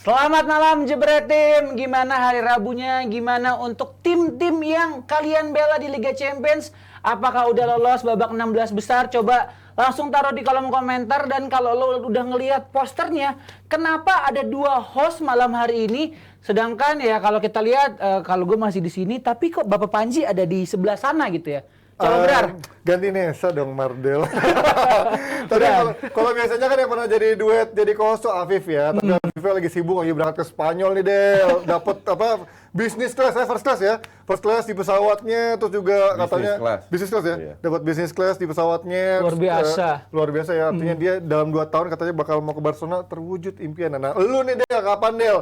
Selamat malam Jebret Tim. Gimana hari Rabunya? Gimana untuk tim-tim yang kalian bela di Liga Champions? Apakah udah lolos babak 16 besar? Coba langsung taruh di kolom komentar. Dan kalau lo udah ngelihat posternya, kenapa ada dua host malam hari ini? Sedangkan ya kalau kita lihat, kalau gue masih di sini, tapi kok Bapak Panji ada di sebelah sana gitu ya? Coba Brar. Ganti Nesa dong Mardel. Tadi kalau biasanya kan yang pernah jadi duet jadi co-host tuh Afif ya. Tapi Afif lagi sibuk lagi berangkat ke Spanyol nih Del. Dapat apa? Business class first class ya. First class di pesawatnya, terus juga katanya business class ya. Iya. Dapat business class di pesawatnya. Luar biasa. Luar biasa ya. Artinya dia dalam 2 tahun katanya bakal mau ke Barcelona, terwujud impian. Nah, lu nih Del, kapan Del?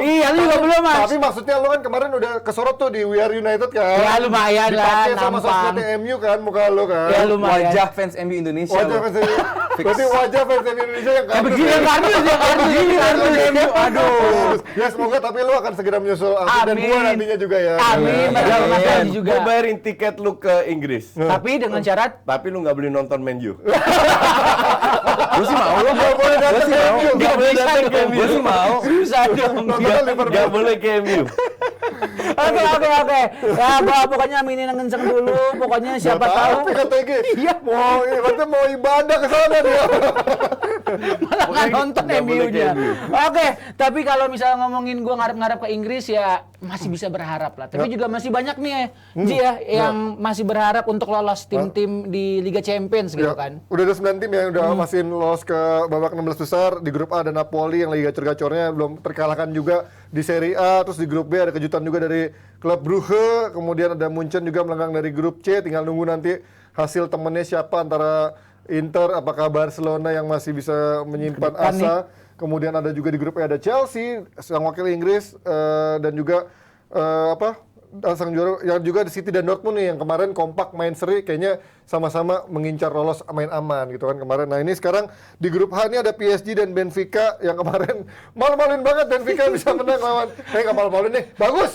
Iya, lu juga belum, Mas. Tapi maksudnya lu kan kemarin udah kesorot tuh di We Are United kan? Ya lumayan lah, dipakai sama sosmednya MU kan, muka lu kan? Ya lumayan. Wajah fans MU Indonesia. Wajah fans MU. Berarti wajah fans MU Indonesia yang kardus. Begini yang kardus MU. Aduh. Ya semoga tapi lu akan segera menyusul Afif dan gua nantinya juga ya. Amin. Padahal Mas Panji juga. Gue bayarin tiket lu ke Inggris. Tapi dengan syarat Tapi lu nggak boleh nonton Man U. Gue sih mau. Lu nggak boleh datang ke MU. Nggak boleh datang ke MU. Gue sih mau. susah dong. Nggak boleh ke MU. Oke. Ya, pokoknya aminin yang kenceng dulu. Pokoknya siapa tahu. KTG. Iya. Mau ibadah ke sana dia. Malah nggak nonton Nggak boleh MU-nya. ke MU. Oke, tapi kalau misalnya ngomongin gue ngarep-ngarep ke Inggris ya masih bisa berharap lah. Tapi juga masih banyak nih ya, Ji ya, yang masih berharap untuk lolos tim-tim di Liga Champions gitu kan. Udah ada 9 tim yang udah masih lolos ke babak 16 besar. Di grup A ada Napoli yang lagi gacor-gacornya belum terkalahkan juga di Serie A. Terus di grup B ada kejutan juga dari klub Brugge. Kemudian ada Munchen juga melenggang dari grup C. Tinggal nunggu nanti hasil temennya siapa antara Inter, apakah Barcelona yang masih bisa menyimpan asa. Kemudian ada juga di grup E ada Chelsea, sang wakil Inggris, dan juga sang juara yang juga di City dan Dortmund nih yang kemarin kompak main seri, kayaknya sama-sama mengincar lolos main aman gitu kan kemarin. Nah ini sekarang di grup H ini ada PSG dan Benfica yang kemarin malu-maluin banget Benfica bisa menang lawan. Nggak malu-maluin nih, bagus.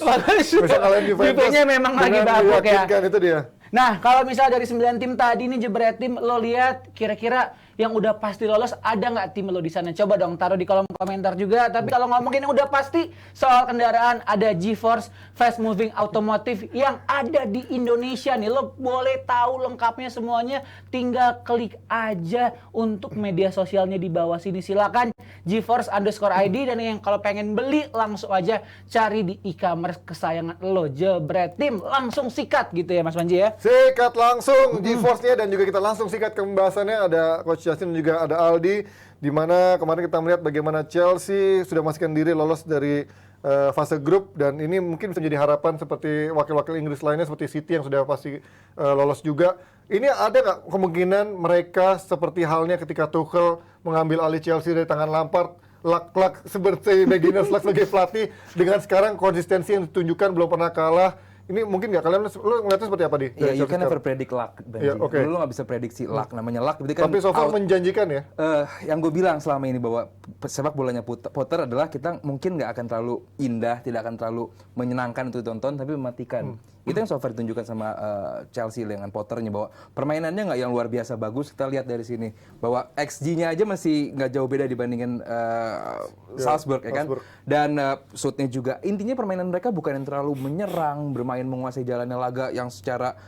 Bisa ngalahin Juventus. Juve-nya memang lagi babak ya. Itu dia. Nah, kalau misalnya dari 9 tim tadi nih Jebret Tim, lo lihat kira-kira yang udah pasti lolos ada nggak tim lo di sana? Coba dong taruh di kolom komentar juga. Tapi kalau ngomongin yang udah pasti soal kendaraan, ada GeForce Fast Moving Automotive yang ada di Indonesia nih. Lo boleh tahu lengkapnya semuanya, tinggal klik aja untuk media sosialnya di bawah sini. Silakan GeForce_ID, dan yang kalau pengen beli langsung aja cari di e-commerce kesayangan lo Jebret Tim. Langsung sikat gitu ya Mas Panji ya. Sikat langsung GeForce-nya, dan juga kita langsung sikat ke pembahasannya. Ada Coach Justin dan juga ada Aldi, di mana kemarin kita melihat bagaimana Chelsea sudah memastikan diri lolos dari fase grup, dan ini mungkin bisa menjadi harapan seperti wakil-wakil Inggris lainnya seperti City yang sudah pasti lolos juga. Ini ada nggak kemungkinan mereka seperti halnya ketika Tuchel mengambil alih Chelsea dari tangan Lampard, luck seperti beginner's luck sebagai pelatih, dengan sekarang konsistensi yang ditunjukkan belum pernah kalah. Ini mungkin nggak, kalian lu ngeliatnya seperti apa di? Iya, you can never predict luck, Benji. Yeah, okay. Lu nggak bisa prediksi luck, namanya luck. Berarti kan tapi so far menjanjikan ya? Yang gue bilang selama ini bahwa sepak bolanya Potter adalah kita mungkin nggak akan terlalu indah, tidak akan terlalu menyenangkan untuk ditonton, tapi mematikan. Itu yang so far ditunjukkan sama Chelsea dengan Potternya, bahwa permainannya nggak yang luar biasa bagus. Kita lihat dari sini bahwa XG-nya aja masih nggak jauh beda dibandingin Salzburg ya kan. Dan shootnya juga. Intinya permainan mereka bukan yang terlalu menyerang, bermain menguasai jalannya laga yang secara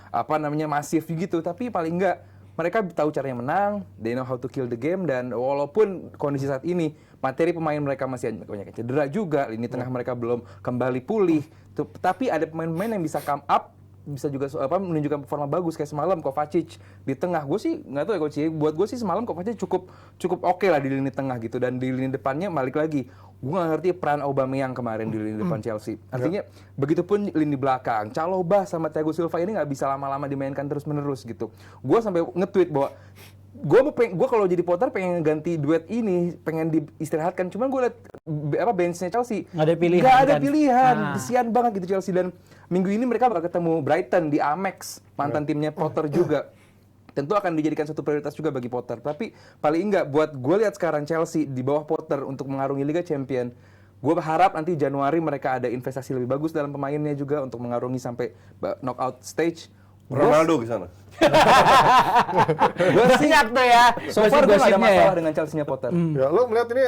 masif gitu. Tapi paling nggak mereka tahu caranya menang, they know how to kill the game. Dan walaupun kondisi saat ini materi pemain mereka masih banyak yang cedera juga, lini tengah mereka belum kembali pulih. Tapi ada pemain-pemain yang bisa come up, bisa juga menunjukkan performa bagus kayak semalam Kovacic di tengah. Gue sih nggak tahu ya Coach, buat gue sih semalam Kovacic cukup oke lah di lini tengah gitu, dan di lini depannya balik lagi. Gue nggak ngerti peran Aubameyang kemarin di lini depan Chelsea. Artinya begitupun lini belakang, Chalobah sama Thiago Silva ini nggak bisa lama-lama dimainkan terus-menerus gitu. Gue sampai nge-tweet bahwa gue kalau jadi Potter pengen ganti duet ini, pengen diistirahatkan. Cuman gue liat benchnya Chelsea nggak ada pilihan. Nggak ada pilihan. Kesian banget gitu Chelsea. Dan minggu ini mereka bakal ketemu Brighton di Amex, mantan timnya Potter juga. Tentu akan dijadikan satu prioritas juga bagi Potter. Tapi paling enggak buat gue lihat sekarang Chelsea di bawah Potter untuk mengarungi Liga Champion. Gue berharap nanti Januari mereka ada investasi lebih bagus dalam pemainnya juga untuk mengarungi sampai knockout stage. Ronaldo ke sana. Banyak tuh ya. So far gue gak ada gosip-gosipnya masalah ya. dengan Chelsea-nya Potter. Ya, lo melihat ini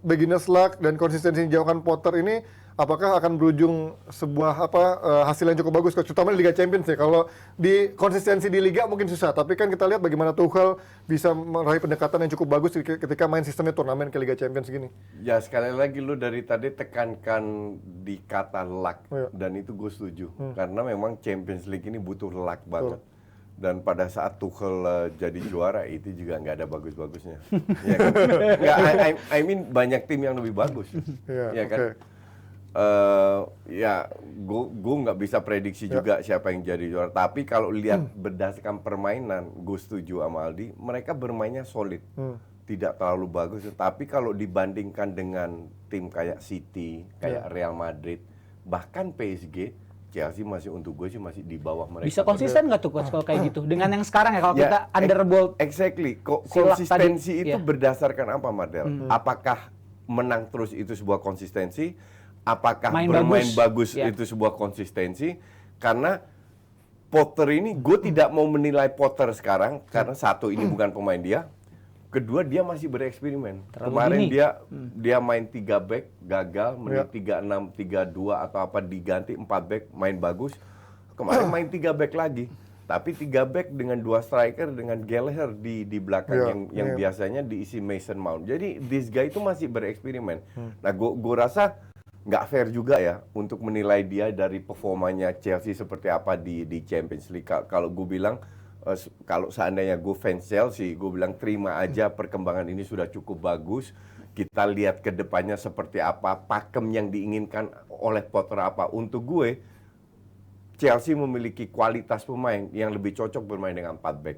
beginner's luck dan konsistensi jauhkan Potter ini apakah akan berujung sebuah hasil yang cukup bagus, terutama di Liga Champions ya. Kalau di konsistensi di Liga mungkin susah, tapi kan kita lihat bagaimana Tuchel bisa meraih pendekatan yang cukup bagus ketika main sistemnya turnamen ke Liga Champions gini. Ya sekali lagi lu dari tadi tekankan di kata luck, Iya. dan itu gue setuju. Karena memang Champions League ini butuh luck banget. Dan pada saat Tuchel jadi juara itu juga nggak ada bagus-bagusnya. Ya kan? Nggak, I mean banyak tim yang lebih bagus. Iya, Ya kan? oke. Ya, gue nggak bisa prediksi juga siapa yang jadi juara. Tapi kalau lihat berdasarkan permainan, gue setuju sama Aldi. Mereka bermainnya solid, tidak terlalu bagus. Tapi kalau dibandingkan dengan tim kayak City, kayak Real Madrid, bahkan PSG, Chelsea masih untuk gue sih masih di bawah mereka. Bisa konsisten nggak tuh coach kalau kayak gitu? Dengan yang sekarang ya kalau Ya, kita underbolt. Exactly. Silak Konsistensi tadi, itu ya. berdasarkan apa, Madel? Apakah menang terus itu sebuah konsistensi? Apakah Main bermain bagus Ya. itu sebuah konsistensi? Karena Potter ini, gue tidak mau menilai Potter sekarang karena satu ini bukan pemain dia. Kedua dia masih bereksperimen. Terlalu Kemarin dini. dia main 3 back gagal, menit 36, 32 atau apa diganti 4 back main bagus. Kemarin main 3 back lagi. Tapi 3 back dengan 2 striker dengan Gallagher di belakang yang biasanya diisi Mason Mount. Jadi this guy itu masih bereksperimen. Nah, gue rasa nggak fair juga ya untuk menilai dia dari performanya Chelsea seperti apa di Champions League. Kalau gue bilang kalau seandainya gue fans Chelsea, gue bilang terima aja perkembangan ini sudah cukup bagus. Kita lihat ke depannya seperti apa, pakem yang diinginkan oleh Potter apa. Untuk gue, Chelsea memiliki kualitas pemain yang lebih cocok bermain dengan 4 back.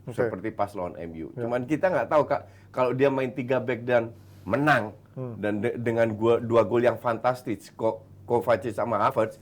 Oke. Seperti pas lawan MU. Cuman kita nggak tahu Kak, kalau dia main 3 back dan menang, dan dengan 2 gol yang fantastis, Kovacic sama Havertz,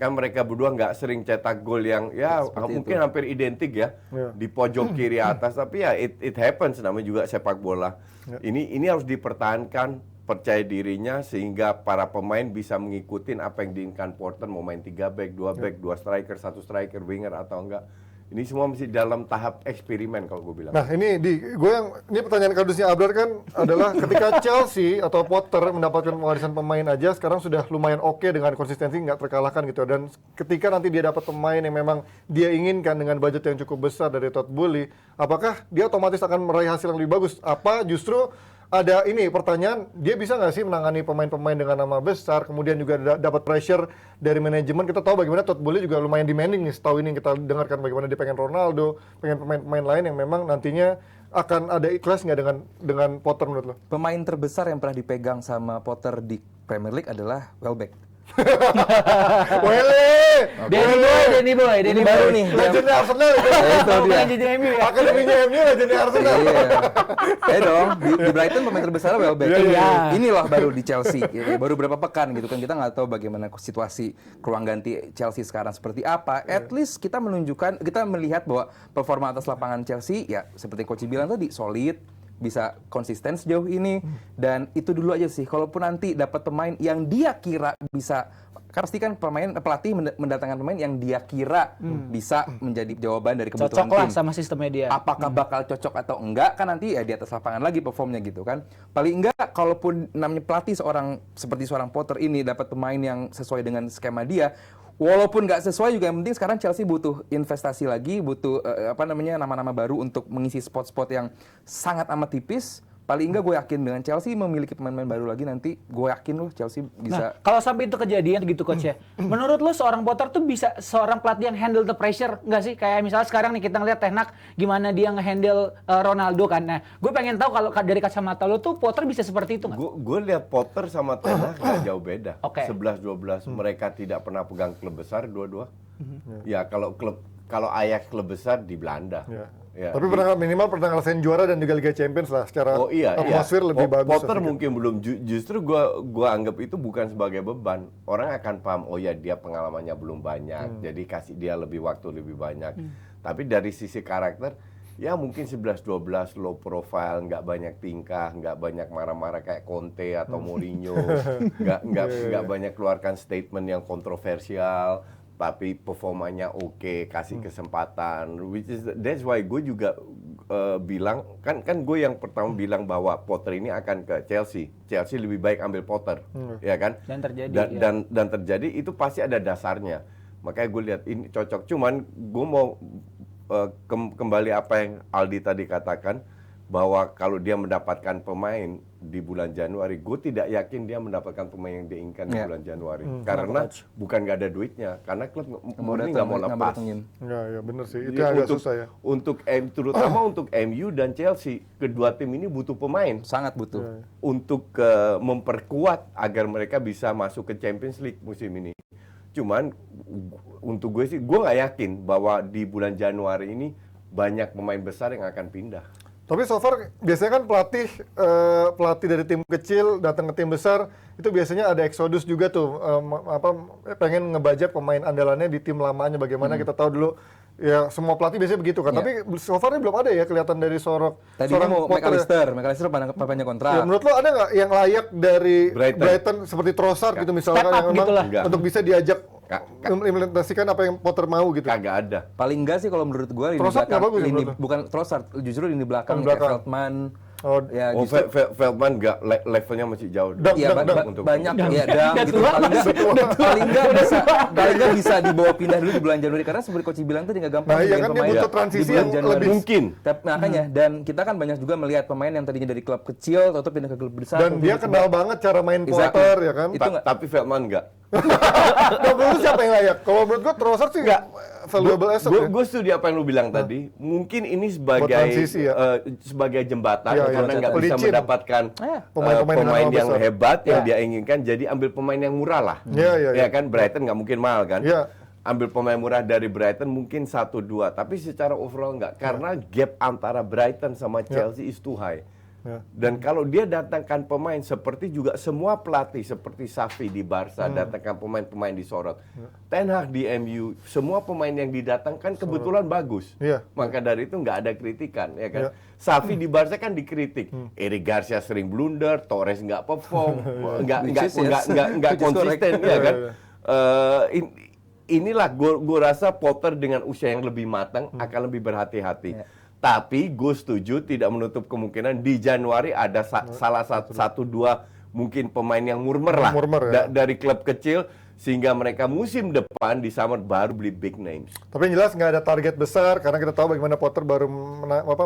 kan mereka berdua nggak sering cetak gol yang ya mungkin hampir identik ya di pojok kiri atas, tapi ya it happens, namanya juga sepak bola. Ini harus dipertahankan percaya dirinya sehingga para pemain bisa mengikuti apa yang diinginkan Potter, mau main 3 back, 2 back, 2 striker, 1 striker, winger atau enggak. Ini semua masih dalam tahap eksperimen kalau gue bilang. Nah ini ini pertanyaan kardusnya Abrar kan adalah ketika Chelsea atau Potter mendapatkan warisan pemain aja sekarang sudah lumayan oke dengan konsistensi nggak terkalahkan gitu, dan ketika nanti dia dapat pemain yang memang dia inginkan dengan budget yang cukup besar dari Todd Boehly, apakah dia otomatis akan meraih hasil yang lebih bagus? Apa justru ada ini pertanyaan, dia bisa nggak sih menangani pemain-pemain dengan nama besar, kemudian juga dapat pressure dari manajemen. Kita tahu bagaimana Todd Boehly juga lumayan demanding nih, setahu ini kita dengarkan bagaimana dia pengen Ronaldo, pengen pemain-pemain lain yang memang nantinya akan ada ikhlas nggak dengan Potter menurut lo? Pemain terbesar yang pernah dipegang sama Potter di Premier League adalah Welbeck. Danny Boy. Baru nih. Legendnya Arsenal itu. Itu dia. Legend MU ya. Akademinya MU legendnya Arsenal. Iya dong, di Brighton pemain terbesar Welbeck. Iya. Ini loh baru di Chelsea, baru berapa pekan gitu kan, kita nggak tahu bagaimana situasi ruang ganti Chelsea sekarang seperti apa. At least kita melihat bahwa performa atas lapangan Chelsea ya seperti Coach bilang tadi solid, bisa konsisten sejauh ini, dan itu dulu aja sih. Kalaupun nanti dapat pemain yang dia kira bisa, kan pasti kan pelatih mendatangkan pemain yang dia kira bisa menjadi jawaban dari kebutuhan Cocok lah tim. sama sistemnya dia. Apakah bakal cocok atau enggak kan nanti ya di atas lapangan lagi performnya gitu kan. Paling enggak kalaupun namanya pelatih seperti seorang Potter ini dapat pemain yang sesuai dengan skema dia, walaupun nggak sesuai juga yang penting sekarang Chelsea butuh investasi lagi, butuh nama-nama baru untuk mengisi spot-spot yang sangat amat tipis. Paling enggak gue yakin dengan Chelsea memiliki pemain-pemain baru lagi nanti, gue yakin loh Chelsea bisa. Nah, kalau sampai itu kejadian gitu coach ya, menurut lo seorang Potter tuh bisa seorang pelatih yang handle the pressure nggak sih? Kayak misalnya sekarang nih kita ngeliat Ten Hag gimana dia ngehandle Ronaldo kan. Nah, gue pengen tahu kalau dari kacamata lo tuh Potter bisa seperti itu nggak? Gue lihat Potter sama Ten Hag nggak jauh beda. Oke. 11-12 mereka tidak pernah pegang klub besar dua-dua. Ya kalau Ajax klub besar di Belanda. Ya, Tapi minimal pernah ngerasain juara dan juga Liga Champions lah, secara atmosfer lebih bagus. Potter mungkin belum, justru gua anggap itu bukan sebagai beban. Orang akan paham, oh ya dia pengalamannya belum banyak, jadi kasih dia lebih waktu lebih banyak. Tapi dari sisi karakter, ya mungkin 11-12 low profile, nggak banyak tingkah, nggak banyak marah-marah kayak Conte atau Mourinho, nggak banyak keluarkan statement yang kontroversial. tapi performanya oke, kasih kesempatan, that's why gue juga bilang kan gue yang pertama bilang bahwa Potter ini akan ke Chelsea lebih baik ambil Potter, ya kan? Dan terjadi, dan terjadi itu pasti ada dasarnya, makanya gue lihat ini cocok. Cuman gue mau kembali apa yang Aldi tadi katakan, bahwa kalau dia mendapatkan pemain di bulan Januari, gue tidak yakin dia mendapatkan pemain yang diinginkan di bulan Januari. Karena bukan nggak ada duitnya, karena klub murni nggak mau lepas. Ya benar sih, itu agak susah ya. Terutama untuk MU dan Chelsea, kedua tim ini butuh pemain. Sangat butuh. Untuk memperkuat agar mereka bisa masuk ke Champions League musim ini. Cuman untuk gue sih, gue nggak yakin bahwa di bulan Januari ini banyak pemain besar yang akan pindah. Tapi so far biasanya kan pelatih dari tim kecil datang ke tim besar itu biasanya ada eksodus juga tuh, pengen ngebajak pemain andalannya di tim lamanya. Bagaimana kita tahu dulu ya, semua pelatih biasanya begitu kan. Tapi so far belum ada ya kelihatan dari seorang mau McAllister panjang kontrak. Ya, menurut lo ada nggak yang layak dari Brighton seperti Trossard gitu misalkan, yang memang untuk bisa diajak implementasikan apa yang Potter mau gitu? Kagak ada. Paling enggak sih kalau menurut gue bukan Trossard, justru lini belakang kayak Veltman. Veltman nggak, levelnya masih jauh. Banyak ya, paling nggak bisa dibawa pindah dulu di bulan Januari, karena seperti Coach bilang tadi nggak gampang. Nah iya kan, dia butuh transisi yang lebih mungkin. Makanya, dan kita kan banyak juga melihat pemain yang tadinya dari klub kecil atau pindah ke klub besar. Dan dia kenal banget cara main Potter ya kan. Tapi Veltman nggak. Kalau menurut siapa yang layak? Kalau menurut gue Trossard sih nggak valuable asset ya. Gue setuju apa yang lu bilang tadi. Mungkin ini sebagai jembatan, karena nggak bisa mendapatkan pemain yang hebat yang dia inginkan, jadi ambil pemain yang murah lah. Ya kan, Brighton nggak mungkin mahal kan. Ambil pemain murah dari Brighton mungkin 1-2, tapi secara overall nggak, karena gap antara Brighton sama Chelsea is too high. Dan kalau dia datangkan pemain seperti juga semua pelatih seperti Xavi di Barca datangkan pemain-pemain disorot. Ten Hag di MU, semua pemain yang didatangkan kebetulan bagus. Maka dari itu nggak ada kritikan, ya kan. Xavi di Barca kan dikritik. Eric Garcia sering blunder, Torres nggak perform, nggak konsisten, ya kan. Inilah gue rasa Potter dengan usia yang lebih matang akan lebih berhati-hati. Tapi gue setuju, tidak menutup kemungkinan di Januari ada salah satu dua mungkin pemain yang murmer lah dari klub kecil, sehingga mereka musim depan di summer baru beli big names. Tapi yang jelas nggak ada target besar, karena kita tahu bagaimana Potter baru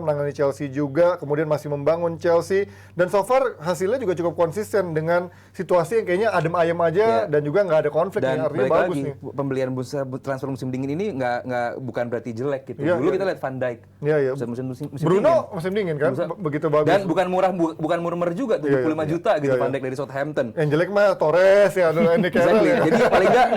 menangani Chelsea juga, kemudian masih membangun Chelsea, dan so far hasilnya juga cukup konsisten dengan situasi yang kayaknya adem ayem aja, dan juga nggak ada konflik. Dan artinya bagus nih. Pembelian transfer musim dingin ini bukan berarti jelek gitu. Dulu kita lihat Van Dijk. Musim Bruno musim dingin kan, begitu bagus. Dan bukan murmer juga, 75 juta gitu Van Dijk dari Southampton. Yang jelek mah Torres ya, Andy Carroll. Jadi paling nggak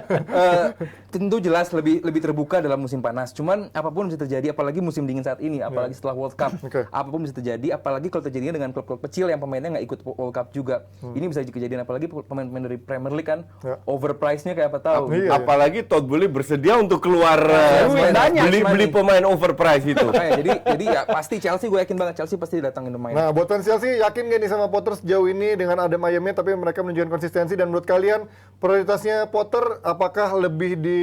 tentu jelas lebih terbuka dalam musim panas. Cuman apapun bisa terjadi, apalagi musim dingin saat ini, apalagi setelah World Cup, apapun bisa terjadi. Apalagi kalau terjadinya dengan klub-klub kecil yang pemainnya nggak ikut World Cup juga. Ini bisa kejadian, apalagi pemain-pemain dari Premier League kan, overprice-nya kayak apa tahu. Apalagi Todd Boehly bersedia untuk keluar beli pemain overprice itu. Jadi ya pasti Chelsea, gue yakin banget Chelsea pasti didatangin pemain. Nah, buat fans Chelsea, yakin gak nih sama Potter sejauh ini dengan adem ayemnya, tapi mereka menunjukkan konsistensi? Dan menurut kalian prioritasnya Potter apakah lebih di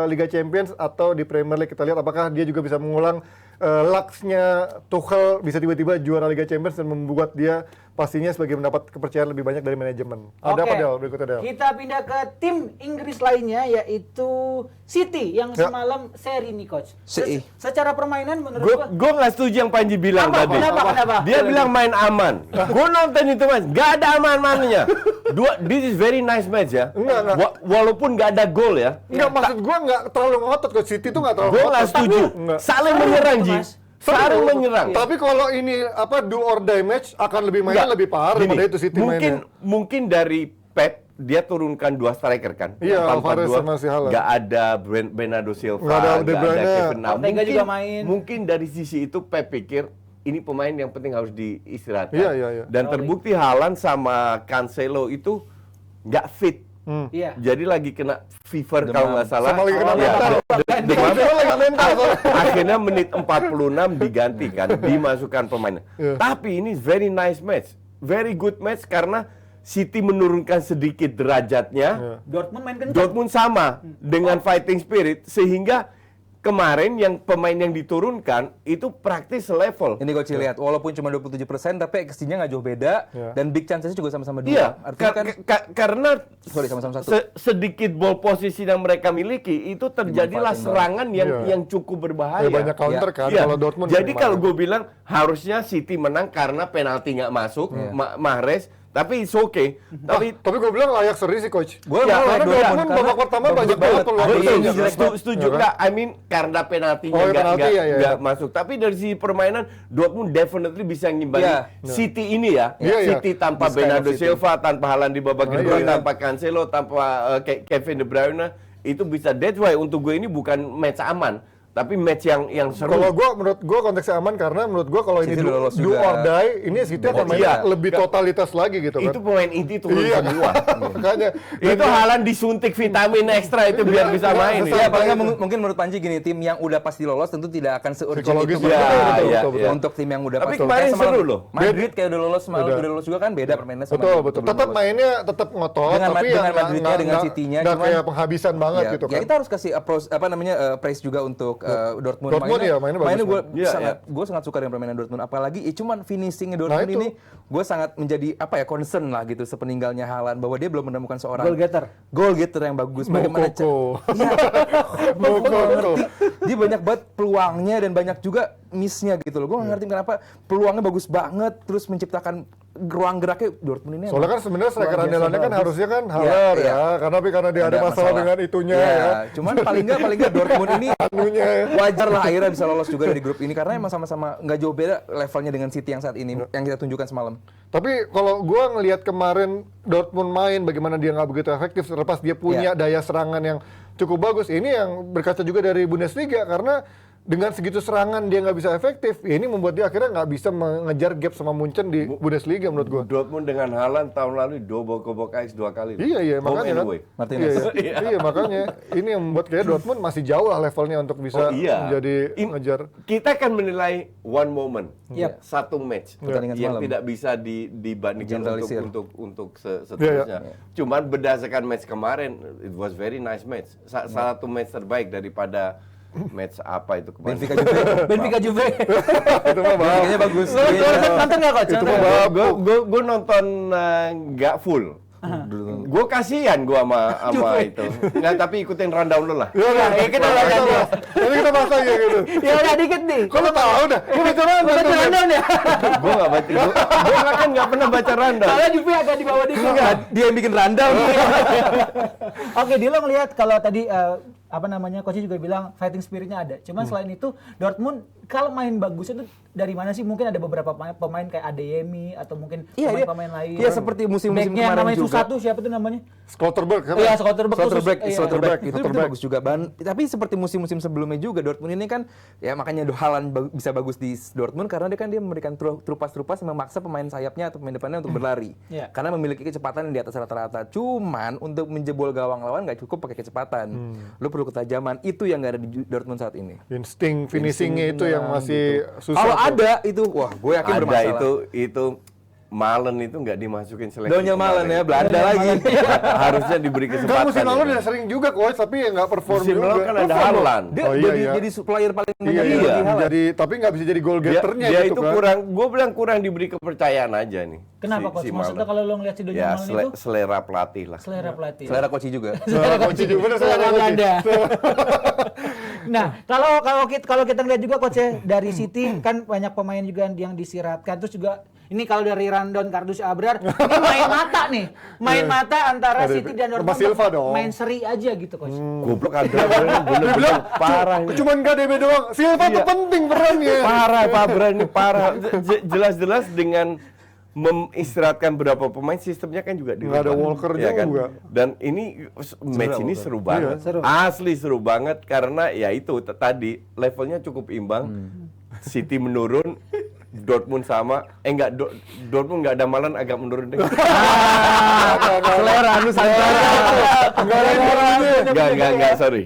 Liga Champions atau di Premier League? Kita lihat apakah dia juga bisa mengulang lucksnya Tuchel, bisa tiba-tiba juara Liga Champions dan membuat dia pastinya sebagai mendapat kepercayaan lebih banyak dari manajemen. Ada apa Del? Berikutnya Del. Kita pindah ke tim Inggris lainnya, yaitu City yang semalam seri nih Coach. Secara permainan menurut gue nggak setuju yang Panji bilang tadi. Kenapa? Dia bilang main aman. Gue nonton itu mas, nggak ada aman-amannya. This is very nice match ya. Walaupun nggak ada gol ya. Enggak, maksud gue nggak terlalu ngotot Coach. City tuh nggak terlalu ngotot. Gue nggak setuju. Saling menyerang Ji. Saling menyerang. Tapi kalau ini do or die match akan lebih lebih parah daripada itu City mainnya. Mungkin dari Pep dia turunkan 2 striker kan. Iya, Alvarez sama si Haaland. Nggak ada Bernardo Silva, nggak ada Kevin Na. juga main. Mungkin dari sisi itu Pep pikir ini pemain yang penting harus diistirahatkan. Iya. Dan terbukti Haaland sama Cancelo itu nggak fit. Jadi lagi kena fever kalau nggak salah. Sama lagi kena mental. Akhirnya menit 46 digantikan, dimasukkan pemainnya. Tapi ini very nice match, very good match, karena City menurunkan sedikit derajatnya, Dortmund main kencang. Dortmund sama dengan fighting spirit, sehingga kemarin yang pemain yang diturunkan itu praktis selevel. Ini Coach lihat, walaupun cuma 27%, tapi XG-nya nggak jauh beda, dan big chances juga sama-sama 2. Iya, Artinya kan, karena sama-sama 1. sedikit ball posisi yang mereka miliki itu terjadilah Dimanfaatin serangan yang cukup berbahaya. banyak counter kan Iya. kalau Dortmund. Jadi kemarin. kalau gue bilang harusnya City menang karena penalti nggak masuk, Mahrez, tapi it's okay. Tapi gue bilang layak seri sih coach. Gue Ya, malah karena Dortmund, Dortmund babak karena pertama bagus banyak banget. banget peluang. Iya, Iya, jelek kan? setuju Ya kan? nggak? I mean karena penaltinya Oh, iya, penalti, ya, nggak masuk. Tapi dari sisi permainan Dortmund definitely bisa ngimbangi Iya. City ini ya. Iya, iya. City tanpa This kind of Bernardo City. Silva, tanpa Haaland di babak kedua, iya. tanpa Cancelo, tanpa Kevin De Bruyne, itu bisa. That's why untuk gue ini bukan match aman, tapi match yang seru. Kalau menurut gue konteksnya aman karena menurut gue kalau ini City udah lolos do juga. or die, ini City akan main iya. lebih totalitas lagi gitu kan. Itu pemain inti turun Iya. semua. Makanya Itu Haaland disuntik vitamin ekstra itu biar bisa main. Ya, ya. paling nggak mungkin menurut Panji gini, tim yang udah pasti lolos tentu tidak akan se-urgent Psikologis itu ya, iya, betul. iya. untuk tim yang udah Tapi pasti. kemarin Kayak semalam seru loh. Madrid kayak udah lolos, semalam Beda. udah lolos juga kan, beda permainannya sama Betul. sebelum Tetap lolos. mainnya tetap ngotot, Dengan tapi dengan yang Madridnya, dengan City-nya, nggak cuman- kayak penghabisan banget Ya, gitu ya kan. kita harus kasih praise juga untuk Dortmund. Dortmund ya, mainnya bagus gue Iya, gue sangat suka dengan permainan Dortmund. Apalagi cuman finishingnya Dortmund itu. ini gue sangat menjadi concern lah gitu sepeninggalnya Haaland, bahwa dia belum menemukan seorang Goal getter. yang bagus. Mokoko. Iya. Mokoko. Gue ngerti. Dia banyak banget peluangnya dan banyak juga miss-nya gitu loh. Gue nggak ngerti kenapa peluangnya bagus banget, terus menciptakan ruang geraknya Dortmund ini. Soalnya kan sebenarnya striker luar biasa andalannya kan bagus. harusnya kan Iya, Haller iya. ya, karena dia ada masalah dengan itunya Iya, ya. Cuman paling nggak Dortmund ini Anunya ya. wajar lah akhirnya bisa lolos juga dari grup ini karena emang sama-sama nggak jauh beda levelnya dengan City yang saat ini yang kita tunjukkan semalam. Tapi kalau gue ngelihat kemarin Dortmund main, bagaimana dia nggak begitu efektif, terlepas dia punya daya serangan yang cukup bagus. Ini yang berkaca juga dari Bundesliga, karena dengan segitu serangan dia nggak bisa efektif. Ya ini membuat dia akhirnya nggak bisa mengejar gap sama Munchen di Bundesliga menurut gue. Dortmund dengan Haaland tahun lalu double Ajax 2 kali. Iya Home makanya and kan. away. Martinez. Iya makanya ini yang membuat kayak Dortmund masih jauh lah levelnya untuk bisa menjadi ngejar. Kita kan menilai one moment, Yep. satu match Pertandingan yang semalam. tidak bisa dibandingkan Generalisir. untuk seterusnya. Cuman berdasarkan match kemarin, it was very nice match. Salah satu match terbaik daripada match apa itu kemarin? Benfica Juve. Itu mah bang. Benfica bagus. Lo Iya. nonton nggak coach? Itu Nonton mah nggak? bang. Gue nonton nggak full. Gue kasihan gue sama itu. Nggak, tapi ikutin rundown lu lah. Ya kita bahas aja. Nanti kita bahas lagi gitu. Ya udah dikit nih. Kok lo tahu dah? Gue bicara Baca rundown ya. Gue nggak baca. Gue kan nggak pernah baca rundown. Soalnya Juve agak di bawah dikit. Dia yang bikin rundown. Oke, Dilo ngelihat kalau tadi coach juga bilang fighting spiritnya ada. Cuman selain itu Dortmund kalau main bagusnya tuh dari mana sih? Mungkin ada beberapa pemain kayak Adeyemi atau mungkin pemain-pemain lain. Iya, seperti musim-musim Backnya yang kemarin namanya juga. susah tuh siapa tuh namanya? Schlotterberg kan? Iya, Schlotterberg Slotterback itu Schlotterbeck. bagus juga. Tapi seperti musim-musim sebelumnya juga Dortmund ini kan ya makanya Haaland bisa bagus di Dortmund karena dia memberikan trupas-trupas yang memaksa pemain sayapnya atau pemain depannya untuk berlari. Iya. Karena memiliki kecepatan yang di atas rata-rata. Cuman untuk menjebol gawang lawan nggak cukup pakai kecepatan. Lu perlu ketajaman. Itu yang nggak ada di Dortmund saat ini. Insting finishingnya itu yang masih susah. Kalau tuh. ada itu, wah gue yakin Ada bermasalah. itu Malen itu nggak dimasukin seleksi. Daniel Malen ya, kemarin. Belanda lagi. Harusnya diberi Enggak, kesempatan. musim lalu itu. dia sering juga coach, tapi ya nggak perform Musim juga. lalu kan ada Haaland. Dia Oh, iya, iya. jadi player paling Iya, banyak iya. di Haaland. Jadi tapi nggak bisa jadi goal Dia getternya dia gitu itu kan. kurang, gue bilang kurang diberi kepercayaan aja nih. Kenapa coach? Maksudnya kalau lo ngeliat si Daniel ya Malen itu selera pelatih lah. selera pelatih. Selera coach juga. Selera coach juga bener, selera coach. Belanda. Nah, kalau kita ngeliat juga coach ya dari City kan banyak pemain juga yang disiratkan, terus juga ini kalau dari rundown Kardus Abrar ini main mata nih, main mata antara Ada City dan Mas Dortmund Silva dong. main seri aja gitu coach. Goblok ada bener-bener parah ini. Cuman gak DB doang. Silva tuh penting perannya. Parah Pak Bran ini parah. Jelas-jelas dengan mengistirahatkan beberapa pemain, sistemnya kan juga Nggak ada dirubah. Walker Ya kan? juga. Dan ini match ini seru banget. Seru. Asli seru banget karena ya itu tadi levelnya cukup imbang. City menurun, Dortmund sama. Dortmund nggak ada Malen agak menurun deh. Selera Nusantara. Enggak, sorry.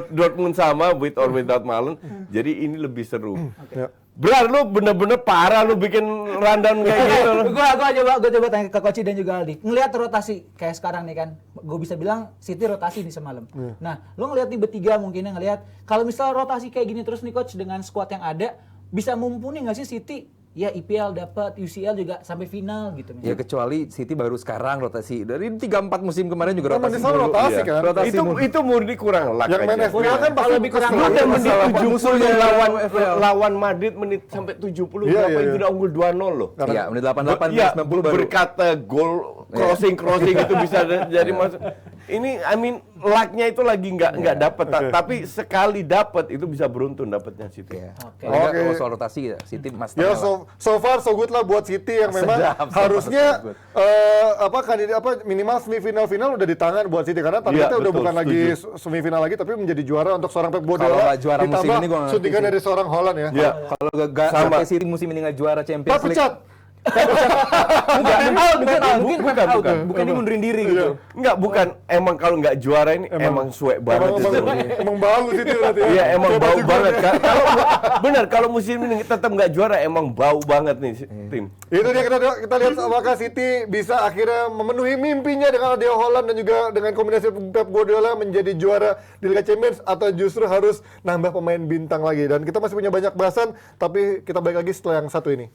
Dortmund sama with or without Malen. Jadi ini lebih seru. Ya. Brar, lu bener-bener parah lu bikin rundown kayak gitu. Gua coba tanya ke Coach dan juga Aldi. Ngelihat rotasi kayak sekarang nih kan, gue bisa bilang City rotasi nih semalam. Nah, lu ngelihat nih bertiga mungkin ngelihat kalau misalnya rotasi kayak gini terus nih Coach dengan skuad yang ada, bisa mumpuni nggak sih City? Ya IPL dapat, UCL juga sampai final gitu. Ya kecuali City baru sekarang rotasi. Dari 3-4 musim kemarin juga Emang rotasi. di sana dulu. rotasi Iya. kan? Rotasi Itu murni kurang luck Yang main aja. FPL kan pasti lebih kurang kesel. Udah menit Masalah 70 musuhnya lawan Madrid menit sampai 70 Iya, berapa iya, itu iya. udah unggul 2-0 loh. Iya, menit 88 Iya, 90 baru. berkata gol crossing itu bisa jadi masuk. Ini luck-nya itu lagi nggak dapat, tapi sekali dapat itu bisa beruntun dapatnya City. Iya. Oke. Paling nggak Oke. kalau soal rotasi ya, City mas Ya tengah lah. so far so good lah buat City yang memang Sedap, harusnya so good. minimal semifinal final udah di tangan buat City karena targetnya Iya, udah betul, bukan lagi setuju. semifinal lagi tapi menjadi juara untuk seorang Pep Kalau Guardiola nggak juara musim ini gua nggak suntikan ngerti dari seorang Holland ya. Iya. Kalau gak Sama. sampai City musim ini nggak juara Champions Pak League. pecat. Bukan dia mundurin diri gitu. Enggak, bukan. Emang kalau nggak juara ini emang suek banget itu. Emang bau City berarti ya. Iya, emang bau banget. Benar, kalau musim ini tetap nggak juara emang bau banget nih tim. Itu dia kita lihat apakah City bisa akhirnya memenuhi mimpinya dengan Adeo Holland dan juga dengan kombinasi Pep Guardiola menjadi juara di Liga Champions atau justru harus nambah pemain bintang lagi. Dan kita masih punya banyak bahasan tapi kita balik lagi setelah yang satu ini.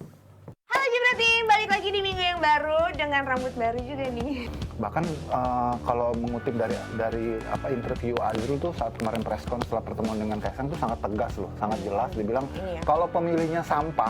Halo Jebret Team, balik lagi di minggu yang baru dengan rambut baru juga nih. Bahkan kalau mengutip dari interview Azrul tuh saat kemarin preskon setelah pertemuan dengan Kaisang tuh sangat tegas loh, sangat jelas dibilang Ini ya. kalau pemilihnya sampah,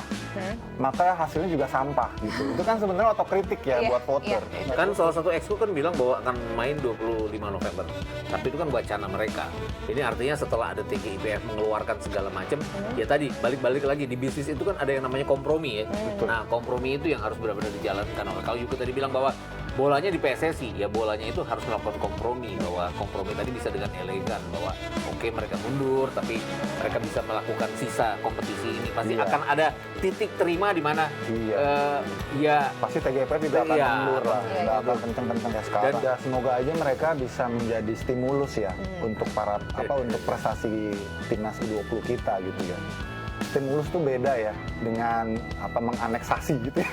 maka hasilnya juga sampah gitu. Itu kan sebenarnya otokritik ya Iya, buat voter. iya. Kan salah satu exco kan bilang bahwa akan main 25 November. Tapi itu kan wacana mereka. Ini artinya setelah ada TGIPF mengeluarkan segala macam, ya tadi balik-balik lagi di bisnis itu kan ada yang namanya kompromi ya. Nah, kompromi itu yang harus benar-benar dijalankan. Kalau Yuko tadi bilang bahwa bolanya di PSSI, ya bolanya itu harus melakukan kompromi, bahwa kompromi tadi bisa dengan elegan, bahwa oke, mereka mundur tapi mereka bisa melakukan sisa kompetisi ini pasti Iya. akan ada titik terima di mana Iya. ya Pasti TGIPF tidak akan Iya. mundur lah, Iya, tidak akan kenceng-kenceng kayak sekarang. Dan- Dan semoga aja mereka bisa menjadi stimulus ya untuk para untuk prestasi timnas U20 kita gitu ya. Stimulus tuh beda ya dengan menganeksasi gitu ya.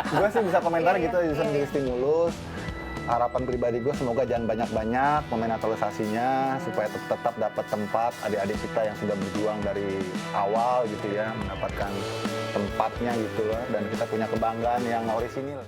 Gue sih bisa komentar gitu bisa menjadi stimulus. Harapan pribadi gue semoga jangan banyak-banyak pemain naturalisasinya supaya tetap dapat tempat adik-adik kita yang sudah berjuang dari awal gitu ya, mendapatkan tempatnya gitu loh, dan kita punya kebanggaan yang orisinil.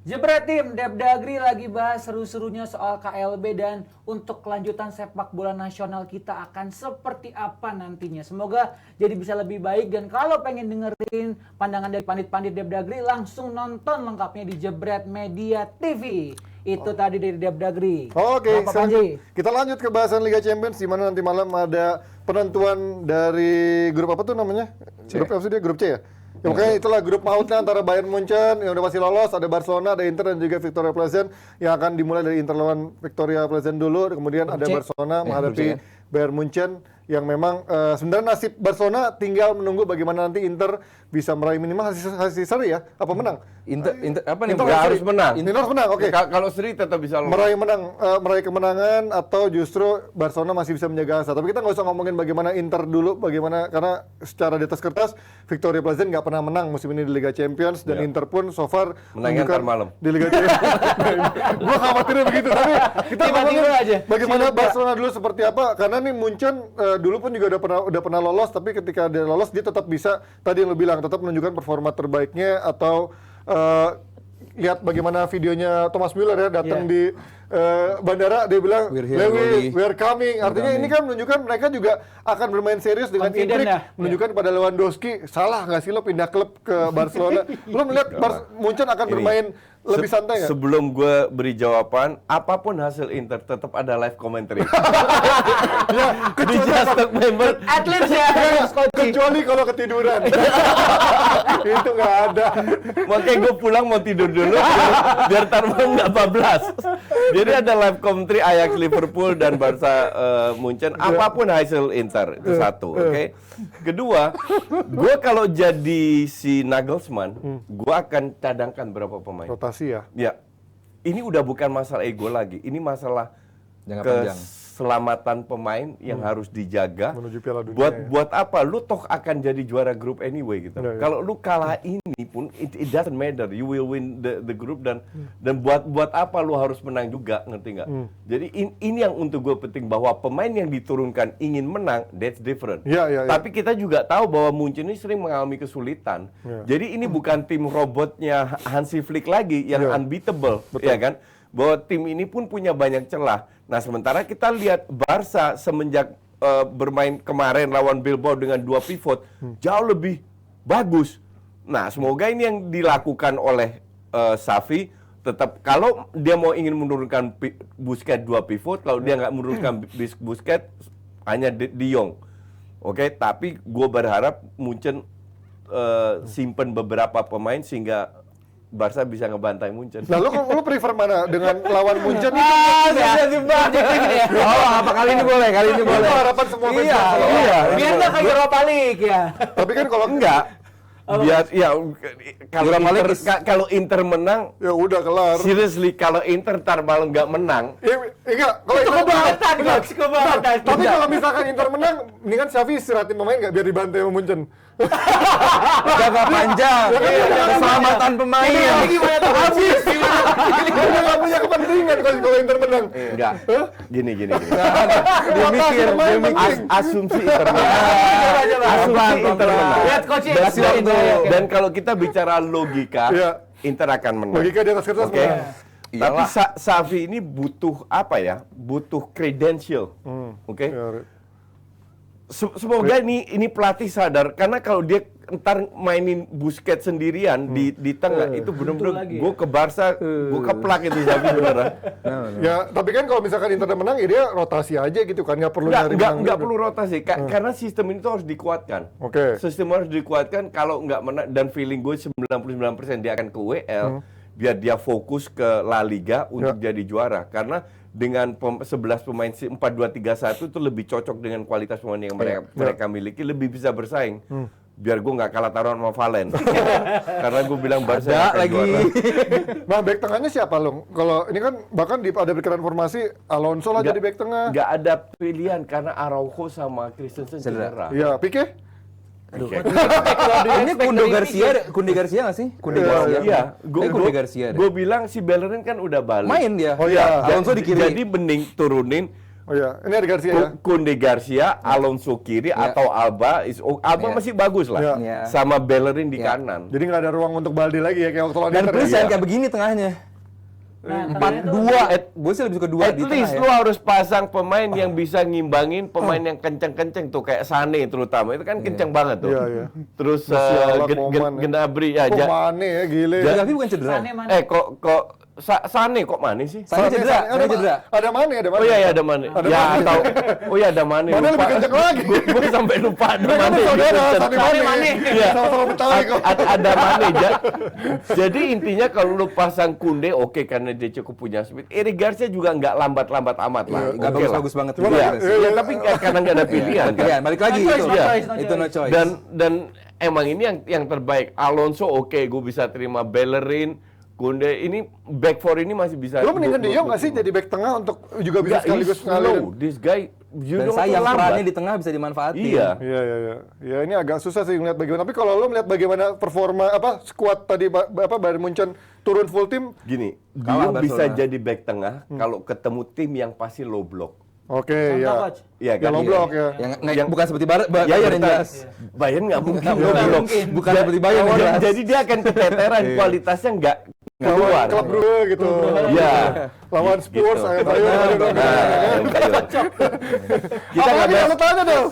Jebret Tim, Depdagri lagi bahas seru-serunya soal KLB dan untuk kelanjutan sepak bola nasional kita akan seperti apa nantinya. Semoga jadi bisa lebih baik dan kalau pengen dengerin pandangan dari pandit-pandit Depdagri langsung nonton lengkapnya di Jebret Media TV. Itu tadi dari Depdagri. Oke, Bapak Panji. kita lanjut ke bahasan Liga Champions di mana nanti malam ada penentuan dari grup apa tuh namanya? Grup apa sih dia? Grup C ya? Ya makanya itulah grup mautnya antara Bayern Munchen yang udah pasti lolos, ada Barcelona, ada Inter dan juga Victoria Pleasant yang akan dimulai dari Inter lawan Victoria Pleasant dulu, kemudian ada C. Barcelona grup menghadapi C, Bayern Munchen yang memang sebenarnya nasib Barcelona tinggal menunggu bagaimana nanti Inter bisa meraih minimal hasil seri ya, apa menang? Inter apa nih? Inter Nggak harus menang. Inter harus menang, oke. Kalau seri tetap bisa lolos. Meraih kemenangan atau justru Barcelona masih bisa menjaga asa. Tapi kita nggak usah ngomongin bagaimana Inter dulu, bagaimana karena secara di atas kertas Victoria Pleasant nggak pernah menang musim ini di Liga Champions dan Ya. Inter pun so far Menangnya menunjukkan ntar malam. di Liga Champions. Gua khawatirnya begitu, tapi kita ngomongin Tiba-tiba aja. bagaimana Barcelona dulu seperti apa. Karena nih Munchen dulu pun juga udah pernah lolos, tapi ketika dia lolos dia tetap bisa tadi yang lu bilang tetap menunjukkan performa terbaiknya atau lihat bagaimana videonya Thomas Müller ya datang di bandara dia bilang We're here, Lewi, Rolly. we're coming. Artinya ini kan menunjukkan mereka juga akan bermain serius dengan Confident intrik, ya. menunjukkan pada Lewandowski salah nggak sih lo pindah klub ke Barcelona. Lo melihat Munchen akan Ini, bermain lebih santai nggak? Sebelum gue beri jawaban, apapun hasil Inter tetap ada live commentary. Di Just Talk member. Atlet ya, Kecuali kalau ketiduran. Itu nggak ada. Makanya gue pulang mau tidur dulu biar tar malam nggak bablas. Jadi ada live commentary Ajax Liverpool dan Barca Munchen. Apapun hasil Inter itu satu, oke. Kedua, gue kalau jadi si Nagelsmann, gue akan cadangkan berapa pemain. Rotasi ya. Ya, ini udah bukan masalah ego lagi. Ini masalah Jangka panjang. keselamatan pemain yang harus dijaga. Menuju Piala Dunia, Buat apa? Lu toh akan jadi juara grup anyway gitu. Ya, ya. Kalau lu kalah ini pun it doesn't matter. You will win the group dan buat apa lu harus menang juga, ngerti nggak? Jadi ini yang untuk gue penting, bahwa pemain yang diturunkan ingin menang, that's different. Ya, ya, ya. Tapi kita juga tahu bahwa Munchen ini sering mengalami kesulitan. Ya. Jadi ini bukan tim robotnya Hansi Flick lagi yang Ya. unbeatable, Betul. ya kan? Bahwa tim ini pun punya banyak celah. Nah, sementara kita lihat Barca semenjak bermain kemarin lawan Bilbao dengan 2 pivot jauh lebih bagus. Nah, semoga ini yang dilakukan oleh Xavi. Tetap kalau dia mau ingin menurunkan Busquets 2 pivot, kalau dia nggak menurunkan Busquets hanya De Jong. Oke, tapi gue berharap Munchen simpen beberapa pemain sehingga Barca bisa ngebantai Munchen. Nah, lu prefer mana dengan lawan Munchen itu? Oh, apa kali ini boleh? Kali ini boleh. Itu harapan semua fans Iya, Barcelona. iya. Biar nggak ke Europa League ya. Tapi kan kalau Enggak. Biar ya kalau Europa Inter, League kalau Inter menang, ya udah kelar. seriously kalau Inter ntar malam nggak menang, Ya, enggak, kalau Inter Kebangatan, Benar. Coach, kebangatan. Tapi kalau misalkan Inter menang, mendingan Xavi istirahatin pemain nggak biar dibantai sama Munchen. Jangka panjang. Keselamatan pemain. Gimana tuh habis? Dia nggak punya kepentingan kalau Inter menang. enggak. Gini. Dia mikir, Asumsi Inter menang. Asumsi Inter menang. Lihat coachnya. Dan kalau kita bicara logika, Iya. Inter akan menang. Logika di atas kertas Oke. menang. Tapi Xavi ini butuh apa ya? Butuh credential. Oke. Ya, Semoga ini pelatih sadar, karena kalau dia ntar mainin Busquets sendirian di tengah itu benar-benar lagi gue ke Barca gue keplak itu Xavi beneran. Ya, tapi kan kalau misalkan Inter menang, ya dia rotasi aja gitu kan, nggak perlu nyari menang Nggak dulu. perlu rotasi karena sistem ini tuh harus dikuatkan. Oke. Sistem harus dikuatkan, kalau nggak menang, dan feeling gue 99% dia akan ke WL biar dia fokus ke La Liga untuk jadi juara, karena dengan 11 pemain 4-2-3-1 itu lebih cocok dengan kualitas pemain yang mereka miliki, lebih bisa bersaing. Biar gue nggak kalah taruhan sama Valen. Karena gue bilang Barca akan lagi. juara. Nah, back tengahnya siapa Long? Kalau ini kan bahkan ada perkiraan formasi Alonso lah jadi back tengah. Nggak ada pilihan karena Araujo sama Christensen cedera. Iya, Pique? Ini Kunde Garcia nggak sih? Kunde Garcia. Iya, Kunde Garcia. gue bilang si Bellerin kan udah balik. Main dia. Oh iya. Alonso di kiri. Jadi mending turunin Oh iya, ini ada Garcia ya. Kunde Garcia, Alonso kiri atau Alba. Alba masih bagus lah. Iya. Sama Bellerin di kanan. Jadi nggak ada ruang untuk Balde lagi ya kayak waktu lawan Dan Inter. plus ya? yang kayak begini tengahnya. 4-2. Gue sih lebih suka 2 At di least tengah lu ya. harus pasang pemain yang bisa ngimbangin pemain yang kenceng-kenceng tuh, kayak Sane terutama. Itu kan kenceng banget tuh. Iya, iya. Terus Musiala, Coman ya. Gnabry ya. Kok Mane ya, gile. Tapi bukan cedera. Sane mana? kok Sane kok Mane sih? Sane cedera. Ada Sane cedera. Ada Mane, ada Mane. Oh iya ada Mane. Ada Ya Mane. atau oh iya ada Mane. Mane lebih kenceng lagi. Gue sampai lupa ada Mereka Mane. tuh saudara, Sane Mane. Mane. Iya. Sama-sama Betawi kok. Ada Mane. Jadi intinya kalau lu pasang Kunde oke karena dia cukup punya speed. Eric Garcia juga nggak lambat-lambat amat lah. Nggak Oke lah. bagus banget. Cuma juga. Iya, tapi karena nggak ada pilihan kan. Pilihan, balik lagi No choice, itu. no choice, no Itu no choice. choice. Dan emang ini yang terbaik. Alonso oke, gue bisa terima. Bellerin, Kunde, ini back four ini masih bisa. Lu mendingan De Jong nggak sih jadi back tengah untuk juga bisa sekaligus ngalirin? This guy, you Dan don't sayang lambat. perannya di tengah bisa dimanfaatin. Iya. Iya, iya, iya. Ya ini agak susah sih ngeliat bagaimana. Tapi kalau lu melihat bagaimana performa skuad tadi Bayern Munchen turun full tim. Gini, Kalah dia bisa Barcelona. jadi back tengah kalau ketemu tim yang pasti low block. Oke, ya. Coach. Iya Ya kan? low block ya. Yang bukan seperti Bayern yang jelas. Bayern nggak mungkin low block. Bukan seperti Bayern yang jelas. Jadi dia akan keteteran, kualitasnya nggak keluar. Klub Brugge gitu. Iya. Lawan Spurs, Gitu. Bayern Bayern. Kita nggak Apalagi bahas, aku tanya dong.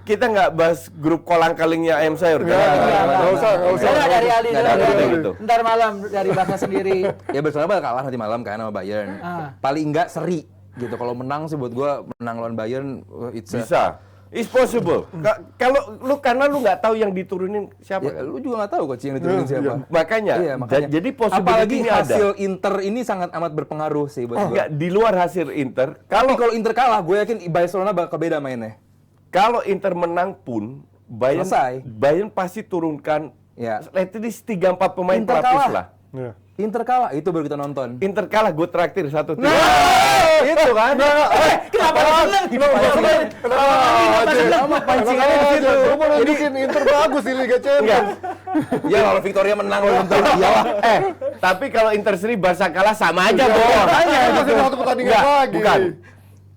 kita nggak bahas grup kolang kalingnya ayam sayur. Nggak usah, nggak usah. Saya dari Ali Nggak dulu. ada dari- gitu. Ntar malam dari Barca sendiri. Ya Barcelona bakal kalah nanti malam kan sama Bayern. Paling enggak seri gitu. Kalau menang sih buat gua menang lawan Bayern it's a- Bisa. It's possible. Kalau lu karena lu nggak tahu yang diturunin siapa. Ya, lu juga nggak tahu coach yang diturunin siapa. Makanya, Iya, makanya. jadi possibility apalagi ini ada. hasil Inter ini sangat amat berpengaruh sih buat gua. Enggak, di luar hasil Inter, Tapi kalau Inter kalah, gue yakin Barcelona bakal beda mainnya. kalau Inter menang pun Selesai. Bayern pasti turunkan Ya. at least 3-4 pemain Inter pelapis kalah. lah. Iya. Inter kalah, itu baru kita nonton. Inter kalah, gue traktir 1-3. Itu kan? Kenapa lu seneng? Pancingannya di situ. Gue mau nunjukin Inter bagus di Liga Champions. Ya kalau Victoria menang lo nonton. Iyalah. Tapi kalau Inter seri, Barca kalah sama aja, Bor. Itu masih satu pertandingan Enggak, lagi. bukan.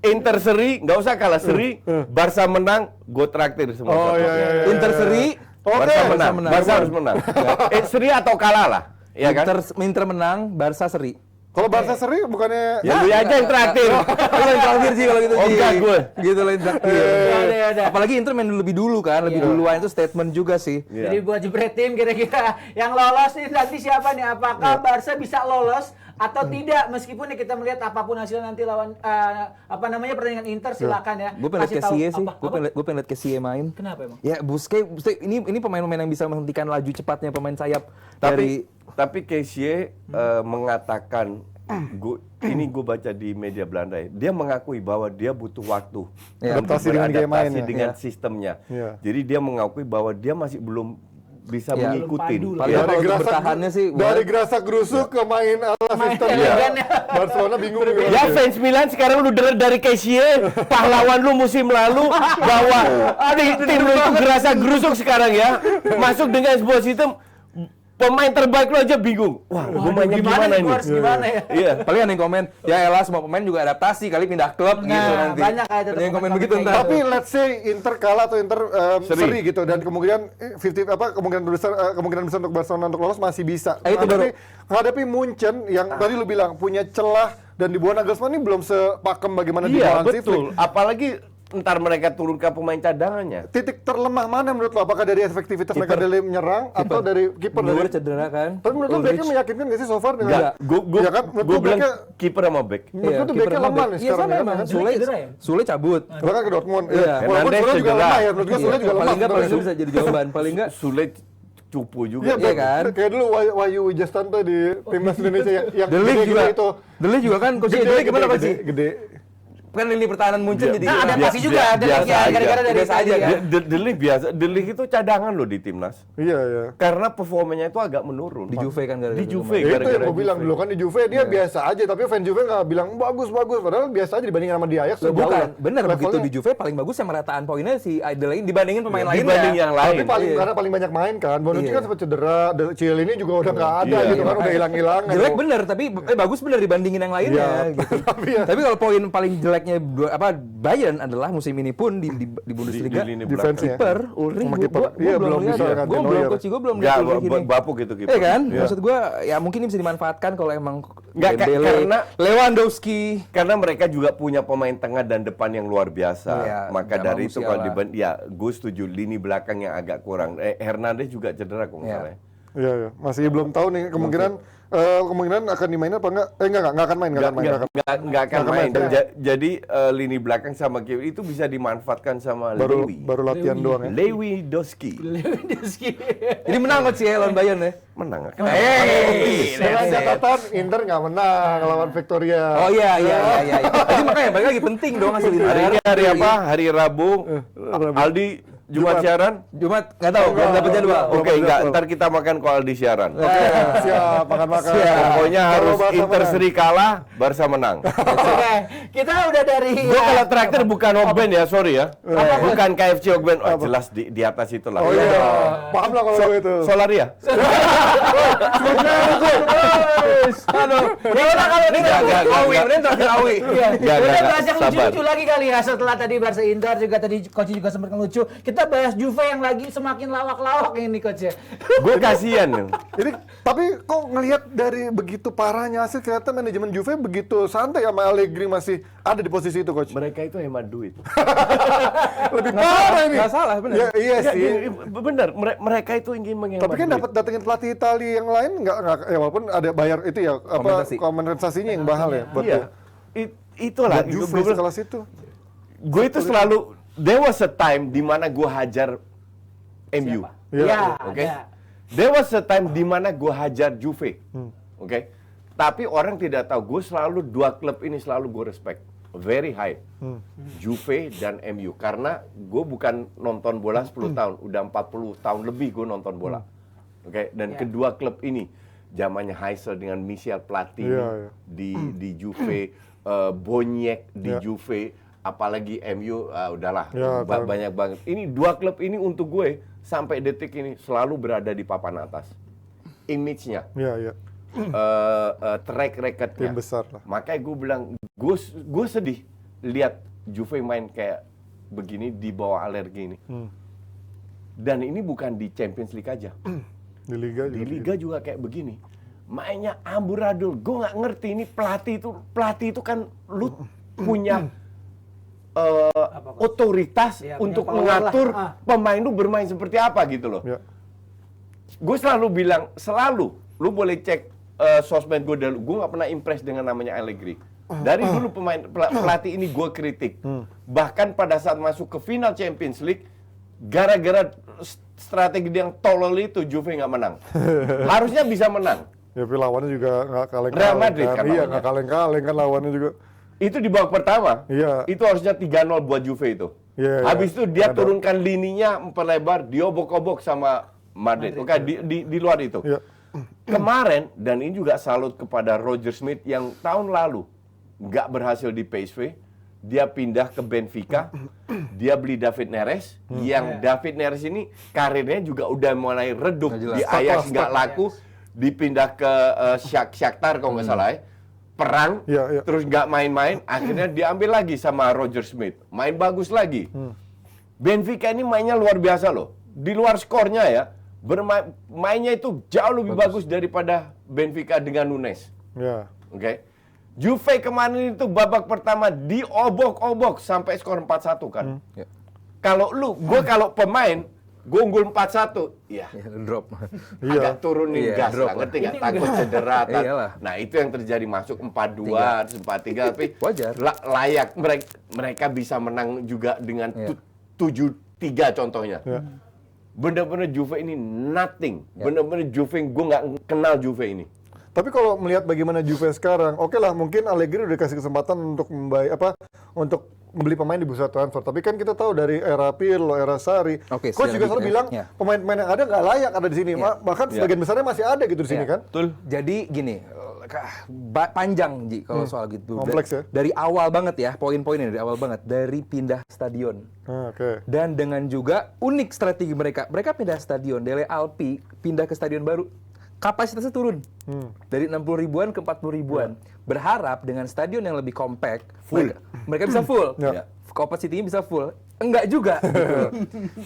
Inter seri, nggak usah kalah seri. Barca menang, gue traktir semua. Oh iya. Inter seri, Barca menang. menang. Barca harus menang. Seri atau kalah lah. Iya kan? Inter menang, Barca seri. Kalau Barca seri bukannya Ya, lu aja yang traktir. Lu yang terakhir sih kalau gitu Oh, sih. enggak, gue. Gitu lah yang terakhir. Ada. Apalagi Inter main lebih dulu kan, lebih duluan itu statement juga sih. Jadi buat jebret tim kira-kira yang lolos nih nanti siapa nih? Apakah Barca bisa lolos atau tidak? Meskipun nih kita melihat apapun hasil nanti lawan pertandingan Inter silakan ya. Gue pengen liat Kasih tahu Kessie sih, apa? gue pengen liat Kessie main. Kenapa emang? Ya Busquets ini pemain-pemain yang bisa menghentikan laju cepatnya pemain sayap dari Tapi Kessie mengatakan, gue baca di media Belanda ya, dia mengakui bahwa dia butuh waktu Ya, untuk adaptasi dengan gaya beradaptasi mainnya. dengan Ya. sistemnya. Ya. Jadi dia mengakui bahwa dia masih belum bisa Ya. mengikuti. Belum padu Paling kalau untuk bertahannya sih dari gerasak gerusuk ke main ala sistem elegan ya. Barcelona bingung. Ya fans Milan sekarang lu dengar dari Kessie, pahlawan lu musim lalu, bahwa tim lu itu gerasa gerusuk sekarang ya, masuk dengan sebuah sistem, pemain terbaik lu aja bingung. Wah, gue mainnya gimana ini? Harus gimana ya? Iya. paling ada yang komen, ya elah semua pemain juga adaptasi kali pindah klub gitu Nah, nanti. banyak kayak Ada yang komen komen-komen begitu kayak ntar. Tapi let's say Inter kalah atau Inter Seri. seri gitu dan kemungkinan kemungkinan besar untuk Barcelona untuk lolos masih bisa. Itu baru. Menghadapi Munchen yang tadi lu bilang punya celah dan di bawah Nagelsmann ini belum sepakem bagaimana di Iya, bawah Hansi betul. Flick. Apalagi ntar mereka turunkan pemain cadangannya. Titik terlemah mana menurut lo? Apakah dari efektivitas mereka dari menyerang atau dari kiper? Neuer Dari... cedera kan. Tapi menurut lo backnya meyakinkan gak sih so far dengan? Enggak, Ya kan? Menurut gue lo bilang backnya kiper sama back. menurut lo tuh kiper backnya sama lemah back. nih Iya sekarang sama ya, emang. kan? cedera ya? Sule cabut. Bahkan ke Dortmund. Iya. Ya. Walaupun Hernandez Sule juga cedera. lemah ya. Menurut gue Sule juga lemah. Paling nggak sebenarnya. bisa jadi jawaban. Paling nggak Sule cupu juga. Iya, Iya kan? Kayak dulu Wahyu Wijastanto di timnas Indonesia yang Delik gede-gede juga. itu. Delik juga kan. Coach Delik gimana coach? Gede. Kan lini pertahanan muncul jadi. Nah, adaptasi juga ada biasa ya, aja. gara-gara dari Biasa aja kan? Delik biasa. Delik itu cadangan loh di timnas. Iya, iya. Karena performanya itu agak menurun. Di Juve kan gara-gara Di itu Juve. Ya, itu gara-gara yang gue bilang Juve. dulu kan di Juve dia biasa aja, tapi fan Juve nggak bilang bagus, padahal biasa aja dibandingin sama di Ajax. Loh, jauh bukan, lah. bener begitu Levelnya. di Juve paling bagus yang merataan poinnya si Aidel dibandingin pemain lainnya. Dibanding yang lain. Tapi paling Iya. karena paling banyak main kan, Bonucci Iya. kan sempat cedera, Ciel ini juga udah nggak ada Iya, gitu kan, udah hilang-hilangan. Jelek bener, tapi bagus bener dibandingin yang lainnya Iya. gitu. Tapi ya. Tapi kalau poin paling jeleknya Bayern adalah musim ini pun di Bundesliga Di lini defense-nya. kiper Ulrich Sama gua kiper. Iya, belum bisa ganti gue belum Neuer. coach gue belum Enggak, lihat Ulrich ini. bapuk gitu kiper. Iya kan? Iya. Maksud gue ya mungkin ini bisa dimanfaatkan kalau emang Nggak, Dembele, karena- Lewandowski. Karena mereka juga punya pemain tengah dan depan yang luar biasa. Iya, Maka sama dari itu kalau Musiala. ya gue setuju lini belakang yang agak kurang. Hernandez juga cedera kok nggak Iya. salah ya. Iya, iya. Masih belum tahu nih kemungkinan akan dimainin apa enggak? Nggak akan main. Nggak akan main. Dan jadi lini belakang sama kiper itu bisa dimanfaatkan sama Baru latihan doang ya. Lewandowski. Lewandowski. Jadi menang coach ya lawan Bayern ya. Menang. Dengan catatan Inter nggak menang lawan Victoria. Oh iya. Jadi makanya balik lagi penting dong hasil Inter. Hari ini hari apa? Hari Rabu. Aldi Jumat siaran? Jumat nggak tahu belum dapat jadwal. Oke, enggak. Ntar kita makan kalau Aldi siaran. Oke, siap makan-makan. Pokoknya Kalau harus Barca Inter menang. seri kalah, Barca menang. Oke, kita udah dari Gue kalau traktir bukan Ogben ya, sorry ya. Bukan KFC Ogben. Oh, jelas di atas itu lah. Oh iya, paham lah kalau gue itu. Solaria. Aduh, gimana kalau ini Awi, ini terakhir Awi. Iya. Nggak, Kita nggak, bahas yang sabar. lucu-lucu lagi kali ya setelah tadi Barca Inter juga tadi coach juga sempat ngelucu. Kita bahas Juve yang lagi semakin lawak-lawak ini coach ya. Gue kasihan. Ini tapi kok ngelihat dari begitu parahnya hasil kelihatan manajemen Juve begitu santai sama Allegri masih ada di posisi itu coach. Mereka itu hemat duit. Lebih parah ini. Nggak salah bener. Ya, iya Ya, sih. bener, mereka itu ingin menghemat Tapi kan duit. dapat datengin pelatih Italia yang lain nggak ya walaupun ada bayar itu ya Kompensasi. kompensasinya yang mahal ya buat Iya. Itulah. buat Juve sekelas itu. Gue itu selalu, there was a time di mana gue hajar MU. Iya, Oke. ada. There was a time di mana gue hajar Juve. Oke. Tapi orang tidak tahu, gue selalu dua klub ini selalu gue respect. Very high. Juve dan MU. Karena gue bukan nonton bola 10 tahun, udah 40 tahun lebih gue nonton bola. Oke. Dan kedua klub ini zamannya Heysel dengan Michel Platini Iya, iya. di Juve, Boniek di Iya. Juve, apalagi MU, udahlah Ya, tahu. banyak banget. Ini dua klub ini untuk gue sampai detik ini selalu berada di papan atas. Image-nya, Iya. track record-nya. Tim besar lah. Makanya gue bilang, gue sedih lihat Juve main kayak begini di bawah alergi ini. Dan ini bukan di Champions League aja. Di Liga juga. Di Liga juga kayak begini. Mainnya amburadul. Gue nggak ngerti ini pelatih itu kan lu punya otoritas Ya, untuk punya power lah. mengatur pemain lu bermain seperti apa gitu loh. Ya. Gue selalu bilang, lu boleh cek sosmed gue dulu, gue nggak pernah impress dengan namanya Allegri. Dari dulu pelatih ini gue kritik. Bahkan pada saat masuk ke final Champions League, gara-gara strategi yang tolol itu Juve nggak menang. Harusnya bisa menang. Ya, tapi lawannya juga nggak kaleng-kaleng. Real Madrid kan Iya, lawannya. nggak kaleng-kaleng kan lawannya juga. Itu di babak pertama. Iya. Itu harusnya 3-0 buat Juve itu. Iya, iya. Habis itu dia Ada. turunkan lininya memperlebar, diobok-obok sama Madrid. Oke, di luar itu. Iya. Kemarin, dan ini juga salut kepada Roger Smith yang tahun lalu nggak berhasil di PSV, dia pindah ke Benfica, dia beli David Neres, yang David Neres ini karirnya juga udah mulai redup, Nggak jelas. di Ajax nggak laku, dipindah ke Shakhtar kalau nggak salah ya. Perang, Iya, iya. terus nggak main-main, akhirnya diambil lagi sama Roger Smith, main bagus lagi. Benfica ini mainnya luar biasa loh, di luar skornya ya, mainnya itu jauh lebih bagus daripada Benfica dengan Nunes. Ya. Oke. Juve kemarin itu babak pertama diobok-obok sampai skor 4-1 kan. Ya. Kalau kalau pemain, gue unggul 4-1, ya Drop. Iya. agak turunin Iya, gas drop lah, lah. ngerti nggak? Takut cedera. Iyalah. Nah itu yang terjadi, masuk 4-2, terus 4-3, tapi Wajar. layak. Mereka bisa menang juga dengan Iya. 7-3 contohnya. Ya. Bener-bener Juve ini nothing. Bener-bener Juve, gue nggak kenal Juve ini. Tapi kalau melihat bagaimana Juve sekarang, oke lah mungkin Allegri udah dikasih kesempatan untuk untuk membeli pemain di bursa transfer. Tapi kan kita tahu dari era Pirlo, era Sarri, Oke, coach juga secara selalu gitu ya. bilang Ya. pemain-pemain yang ada nggak layak ada di sini. Bahkan sebagian besarnya masih ada gitu di sini Ya. kan. Betul. Jadi gini, panjang Ji kalau soal gitu. Kompleks ya. Dari awal banget ya, poin-poinnya dari awal banget, dari pindah stadion. Oke. Dan dengan juga unik strategi mereka. Mereka pindah stadion, Dele Alpi pindah ke stadion baru. Kapasitasnya turun. Dari 60 ribuan ke 40 ribuan. Berharap dengan stadion yang lebih compact, mereka bisa full. Ya. Kapasitinya bisa full. Enggak juga. Gitu.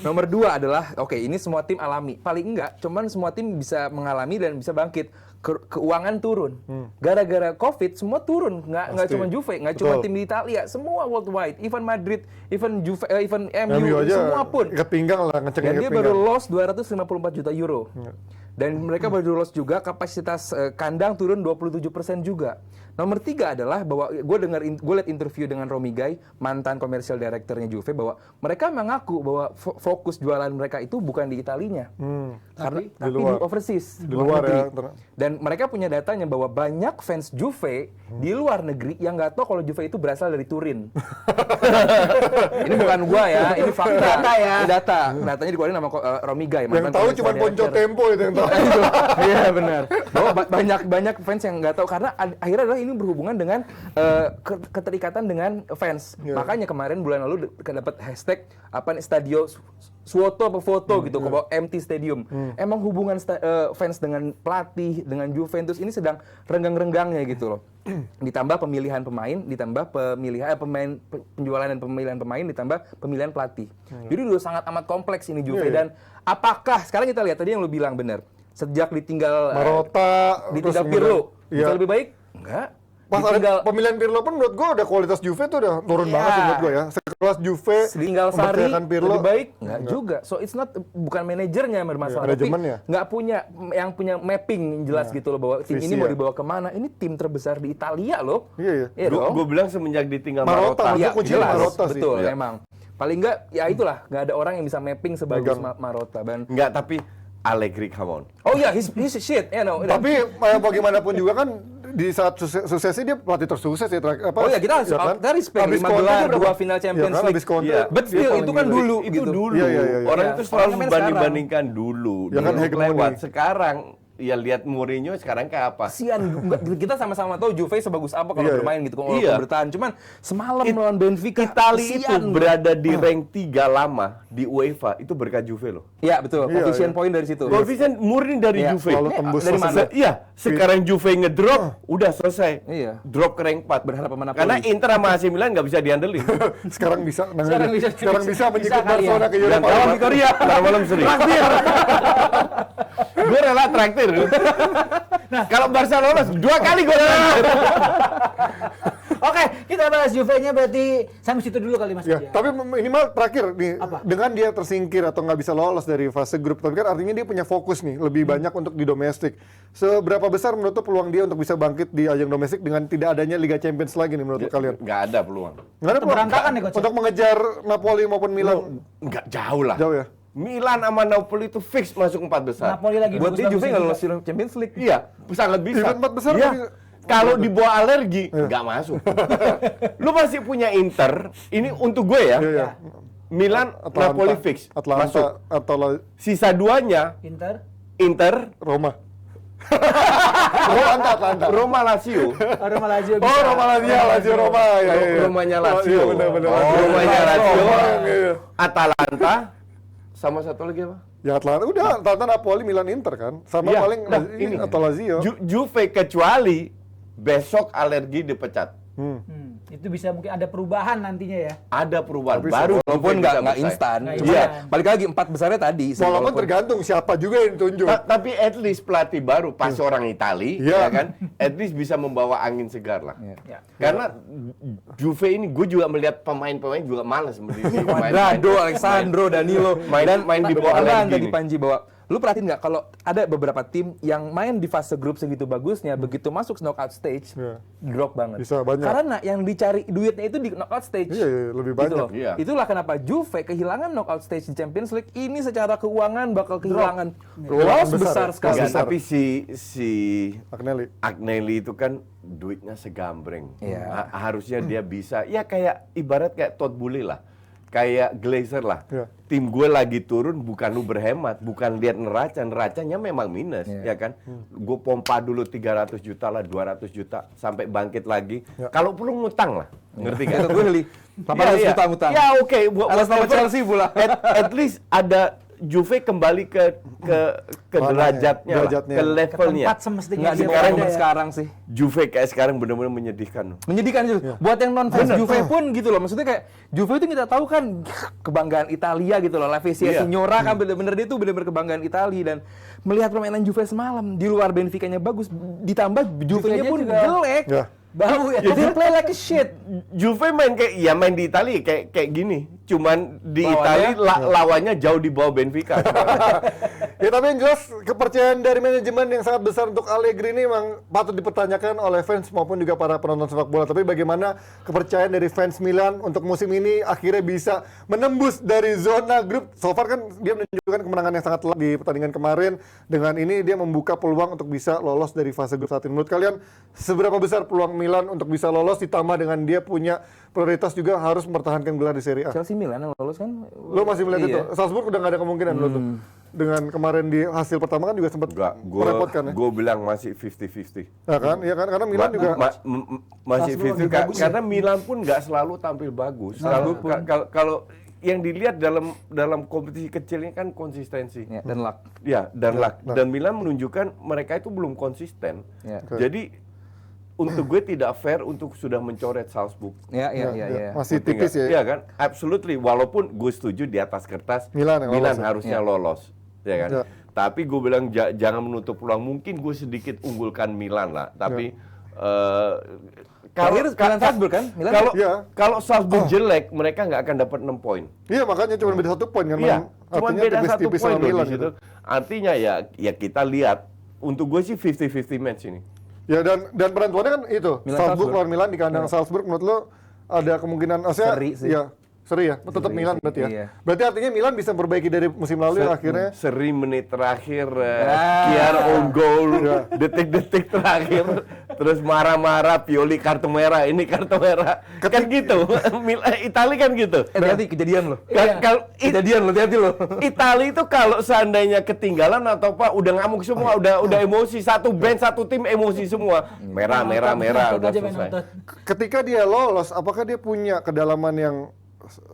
Nomor 2 adalah, oke, ini semua tim alami. Paling enggak, cuman semua tim bisa mengalami dan bisa bangkit. Keuangan turun. Gara-gara COVID semua turun. Nggak Pasti. cuma Juve, nggak cuma Betul. tim di Italia, semua worldwide, even Madrid, even Juve, even MU MU, aja semua pun. ikat pinggang lah, ngecengin Dan ikat dia baru pinggang. loss 254 juta euro. Dan mereka baru loss juga, kapasitas kandang turun 27% juga. Nomor 3 adalah bahwa gue lihat interview dengan Romy Guy, mantan komersial directornya Juve, bahwa mereka mengaku bahwa fokus jualan mereka itu bukan di Italinya. Tapi di luar. overseas, Di luar negeri. ya. Dan mereka punya datanya bahwa banyak fans Juve di luar negeri yang nggak tahu kalau Juve itu berasal dari Turin. Ini bukan gua ya, ini fakta. Data ya. Ini data. Datanya dikeluarin sama Romy Guy. Yang mantan tahu komersial cuma Ponco director. Tempo itu yang tahu. Iya benar. Bahwa banyak fans yang nggak tahu karena akhirnya adalah ini berhubungan dengan keterikatan dengan fans. Makanya kemarin bulan lalu dapat hashtag apa nih Stadio Suoto apa foto gitu kalau empty stadium. Emang hubungan fans dengan pelatih dengan Juventus ini sedang renggang-renggangnya gitu loh. Ditambah pemilihan pemain, ditambah penjualan dan pemilihan pemain, ditambah pemilihan pelatih. Jadi udah sangat amat kompleks ini Juve. Dan apakah sekarang kita lihat tadi yang lu bilang benar, sejak ditinggal Marotta, ditinggal terus Pirlo, kemudian- bisa iya. lebih baik? Enggak. Pas ada pemilihan Pirlo pun menurut gue udah kualitas Juve tuh udah turun Iya. banget sih menurut gue ya. Sekelas Juve, Tinggal Sarri mempercayakan Pirlo. lebih baik? Enggak juga. So it's not bukan manajernya yang bermasalah, tapi manajemennya. nggak punya mapping jelas gitu loh bahwa tim Visi ini mau ya. dibawa kemana. Ini tim terbesar di Italia loh. Iya, iya. Iya dong. Gue bilang semenjak ditinggal Marotta, Marotta. Iya, kuncinya Marotta sih. betul Iya. emang. Paling nggak ya itulah nggak ada orang yang bisa mapping sebagus Megang. Marotta. Enggak, tapi Allegri, come on. Oh iya, he's shit, you know. Tapi bagaimanapun juga kan di saat suksesnya dia pelatih tersukses ya. Oh iya, kita respect. Habis 5 Conte gelar, dia berapa? 2 final Champions Iya kan, League. habis Conte, Iya. But dia still, paling itu kan gila. dulu Itu gitu. dulu. Iya, iya, iya. Orang Iya. itu selalu Orang kan membanding-bandingkan dulu. Ya kan Dulu hegemoni. lewat. Sekarang ya lihat Mourinho sekarang kayak apa. Kasian, kita sama-sama tahu Juve sebagus apa kalau Iya, bermain gitu, kalau Iya. bertahan. Cuman semalam melawan Benfica, Itali itu kasian. berada di rank 3 lama di UEFA itu berkat Juve loh. Iya betul, Iya, koefisien iya. poin dari situ. Koefisien murni dari Iya, Juve. selalu tembus dari mana? Iya, sekarang Juve ngedrop, udah selesai. Iya. Drop ke rank 4. Berharap sama Napoli. Karena Inter sama AC Milan nggak bisa diandelin. Sekarang bisa, Sekarang bisa menjemput kali ya. Barcelona ke Dan Eropa. lawan Victoria. Ntar malam seri. Gue rela traktir. Nah, kalau Barca lolos 2 kali gue rela traktir. Oke, kita bahas Juve-nya berarti sampai situ dulu kali Mas Ya, Budi ya. tapi minimal terakhir nih, Apa? dengan dia tersingkir atau nggak bisa lolos dari fase grup, tapi kan artinya dia punya fokus nih, lebih banyak untuk di domestik. Seberapa besar menurut lo peluang dia untuk bisa bangkit di ajang domestik dengan tidak adanya Liga Champions lagi nih menurut kalian? Nggak ada peluang. Nggak ada peluang berantakan nih, Coach. untuk mengejar Napoli maupun Milan. Nggak jauh lah. Jauh ya? Milan sama Napoli itu fix masuk 4 besar. Napoli lagi Buat dia bagus-bagusnya Juve nggak juga. lolos Champions League. Iya, sangat bisa. Event 4 besar Iya. tapi- Kalau dibawa alergi, nggak masuk. Lu masih punya Inter, ini untuk gue ya. Iya, iya. Milan, Atalanta, Napoli fix, masuk. Atlanta atau Sisa 2-nya, Inter, Roma. Atlanta. Roma, Lazio. Roma Lazio bisa. Oh, Roma Lazio Roma. Ya, ya, ya. Rumahnya Oh, Lazio. iya, benar. Rumahnya Lazio. Iya. Atalanta, sama satu lagi apa? Ya Atlanta, udah Atlanta, Napoli, Milan, Inter kan. Sama Iya, paling nah, ini ini. atau Lazio. Juve kecuali besok alergi dipecat. Itu bisa mungkin ada perubahan nantinya ya. Ada perubahan Tapi baru. Walaupun Juve nggak bisa bersaing. instan. Nggak Cuma instan. balik lagi 4 besarnya tadi. Walaupun tergantung siapa juga yang ditunjuk. Tapi at least pelatih baru pas orang Itali, Iya. ya kan? At least bisa membawa angin segar lah. Ya. Karena Juve ini gue juga melihat pemain-pemain juga males melihat Cuadrado, Alexandro, Danilo, main di bawah beneran alergi tadi nih. Panji bahwa lu perhatiin nggak kalau ada beberapa tim yang main di fase grup segitu bagusnya, begitu masuk knockout stage, Iya. drop banget. Bisa banyak. Karena yang dicari duitnya itu di knockout stage. Iya, iya, lebih Gitu banyak. loh. Iya. Itulah kenapa Juve kehilangan knockout stage di Champions League ini secara keuangan bakal kehilangan loss Besar besar ya? sekali. Enggak, besar. tapi si Agnelli. itu kan duitnya segambreng. Iya. Harusnya dia bisa, ya kayak ibarat kayak Todd Boehly lah. Kayak Glazer lah. Iya. Tim gue lagi turun, bukan lu berhemat, bukan lihat neracanya memang minus, ya kan? Gue pompa dulu 300 juta lah, 200 juta, sampai bangkit lagi. Kalau perlu ngutang lah, ngerti gak? Itu gue beli 800 juta ngutang. Ya oke, Atas nama Chelsea pula. At least ada Juve kembali ke derajatnya, lah, derajatnya. ke levelnya. Tempat semestinya Nggak di dia bawah berada zaman ya. sekarang sih. Juve kayak sekarang benar-benar menyedihkan. Menyedihkan juga. Buat yang non fans Juve pun gitu loh. Maksudnya kayak Juve itu kita tahu kan kebanggaan Italia gitu loh. La Spezia Iya. Signora kan bener-bener dia tuh bener-bener kebanggaan Italia, dan melihat permainan Juve semalam di luar Benfica-nya bagus, ditambah Juve-nya pun juga jelek. Ya. Bau ya. They play like a shit. Juve main main di Italia kayak gini. Cuman di Lawannya? Italia lawannya jauh di bawah Benfica. Ya tapi yang jelas kepercayaan dari manajemen yang sangat besar untuk Allegri ini memang patut dipertanyakan oleh fans maupun juga para penonton sepak bola. Tapi bagaimana kepercayaan dari fans Milan untuk musim ini akhirnya bisa menembus dari zona grup. So far kan dia menunjukkan kemenangan yang sangat telak di pertandingan kemarin. Dengan ini dia membuka peluang untuk bisa lolos dari fase grup saat ini. Menurut kalian seberapa besar peluang Milan untuk bisa lolos, ditambah dengan dia punya prioritas juga harus mempertahankan gelar di Serie A? Chelsea Milan yang lolos kan. Lo masih melihat Iya. itu? Salzburg udah nggak ada kemungkinan lo tuh. Dengan kemarin di hasil pertama kan juga sempat Enggak, merepotkan ya. gue bilang masih 50-50. Ya kan? Ya kan? Karena Milan juga Masih Salzburg 50 lebih bagus ya? karena Milan pun nggak selalu tampil bagus. Selalu kalau yang dilihat dalam kompetisi kecil ini kan konsistensi. Ya, dan luck. Ya, dan dan Milan menunjukkan mereka itu belum konsisten. Ya. Jadi untuk gue tidak fair untuk sudah mencoret Salzburg. Ya, masih Ngerti tipis nggak? ya. Iya kan? Absolutely. Walaupun gue setuju di atas kertas Milan yang lolos ya. harusnya lolos, ya kan? Ya. Tapi gue bilang jangan menutup peluang. Mungkin gue sedikit unggulkan Milan lah. Tapi Terakhir Milan Salzburg kan? Milan kalau Iya. kalau Salzburg jelek, mereka nggak akan dapat 6 poin. Iya makanya cuma beda 1 poin kan. Iya, Memang cuma artinya beda 1 tipis-tipis poin sama loh Milan di situ. gitu. Artinya ya kita lihat. Untuk gue sih 50-50 match ini. Ya dan penentuannya kan itu Milan Salzburg Salzburg. lawan Milan di kandang Salzburg. Menurut lo ada kemungkinan Seri sih. Iya, seri ya. Tetap Seri Milan sih, berarti ya. iya. Berarti artinya Milan bisa memperbaiki dari musim lalu ya akhirnya. Seri menit terakhir, Kiar on goal, detik-detik terakhir, Terus marah-marah, Pioli kartu merah, ini kartu merah. Kan gitu. Itali kan gitu. Hati-hati kejadian loh. Kalau Kejadian loh, hati-hati loh. Itali itu kalau seandainya ketinggalan atau apa udah ngamuk semua, udah emosi, satu band satu tim emosi semua. Merah udah selesai. Ketika dia lolos, apakah dia punya kedalaman yang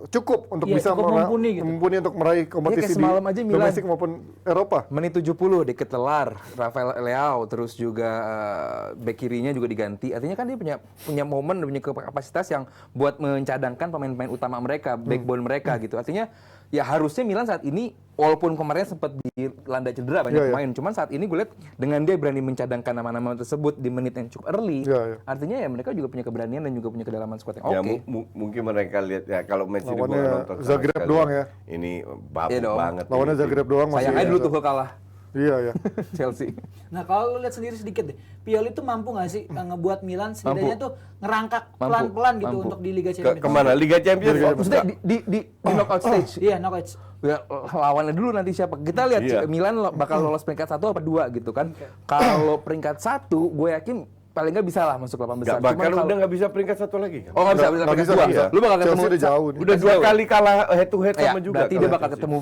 cukup untuk Iya, bisa cukup mumpuni gitu. mumpuni untuk meraih kompetisi kayak semalam aja di Milan. domestik maupun Eropa? Menit 70 diketelar Rafael Leao, terus juga bek kirinya juga diganti. Artinya kan dia punya momen, punya kapasitas yang buat mencadangkan pemain-pemain utama mereka, backbone mereka gitu. Artinya ya harusnya Milan saat ini walaupun kemarin sempat dilanda cedera banyak pemain, cuman saat ini gue lihat dengan dia berani mencadangkan nama-nama tersebut di menit yang cukup early, artinya ya mereka juga punya keberanian dan juga punya kedalaman squad yang Ya, oke. mungkin mereka lihat ya kalau match ini Lawannya gua nonton sama Zagreb sekali. doang ya. Ini babu Iya dong. banget. Lawannya ini. Zagreb doang masih. Sayang aja dulu tuh kalah Iya ya. Chelsea. Nah kalau lu lihat sendiri sedikit deh, Pioli tuh mampu nggak sih ngebuat Milan setidaknya tuh ngerangkak pelan-pelan gitu untuk di Liga Champions? Kemana? Liga Champions? Maksudnya di knockout stage. Iya, knockout. Ya, lawannya dulu nanti siapa. Kita lihat Iya. Milan bakal lolos peringkat 1 apa 2 gitu kan. Kalau peringkat 1 gue yakin paling nggak bisa lah masuk 8 besar. Bahkan Cuman udah nggak bisa peringkat 1 lagi kan? Oh nggak bisa Nggak peringkat bisa, 2. nggak bisa. Lu bakal Chelsea ketemu udah jauh nih. Udah 2 kali kalah head to head Ya, sama juga. berarti dia kalau bakal Chelsea. ketemu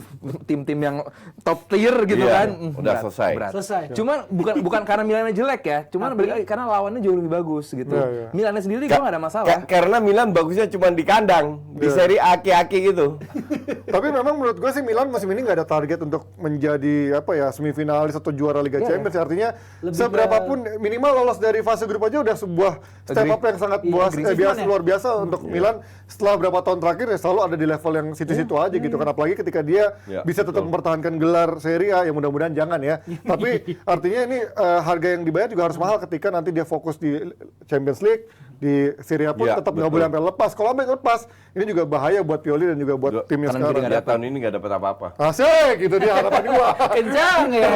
tim-tim yang top tier gitu Iya, kan. udah selesai. Selesai. Cuman bukan karena Milannya jelek ya, cuman balik lagi karena lawannya jauh lebih bagus gitu. Iya, iya. Milannya sendiri gua nggak ada masalah. Karena Milan bagusnya cuma di kandang, di seri aki-aki gitu. Tapi memang menurut gue sih Milan musim ini nggak ada target untuk menjadi apa ya semifinalis atau juara Liga Champions. Artinya Lebih seberapapun minimal lolos dari fase grup aja udah sebuah step up yang sangat agree. luar biasa untuk Milan. Setelah berapa tahun terakhir ya selalu ada di level yang situ-situ aja gitu kan. Apalagi ketika dia Ya, bisa tetap mempertahankan gelar Serie A, yang mudah-mudahan jangan ya. Tapi artinya ini harga yang dibayar juga harus mahal ketika nanti dia fokus di Champions League, di Serie A pun Ya, tetap nggak betul. boleh sampai lepas. Kalau sampai lepas, ini juga bahaya buat Pioli dan juga buat timnya kanan kiri sekarang. nggak Ya, tahun ini nggak dapat apa-apa. Asik, itu dia harapan gua. Kencang ya.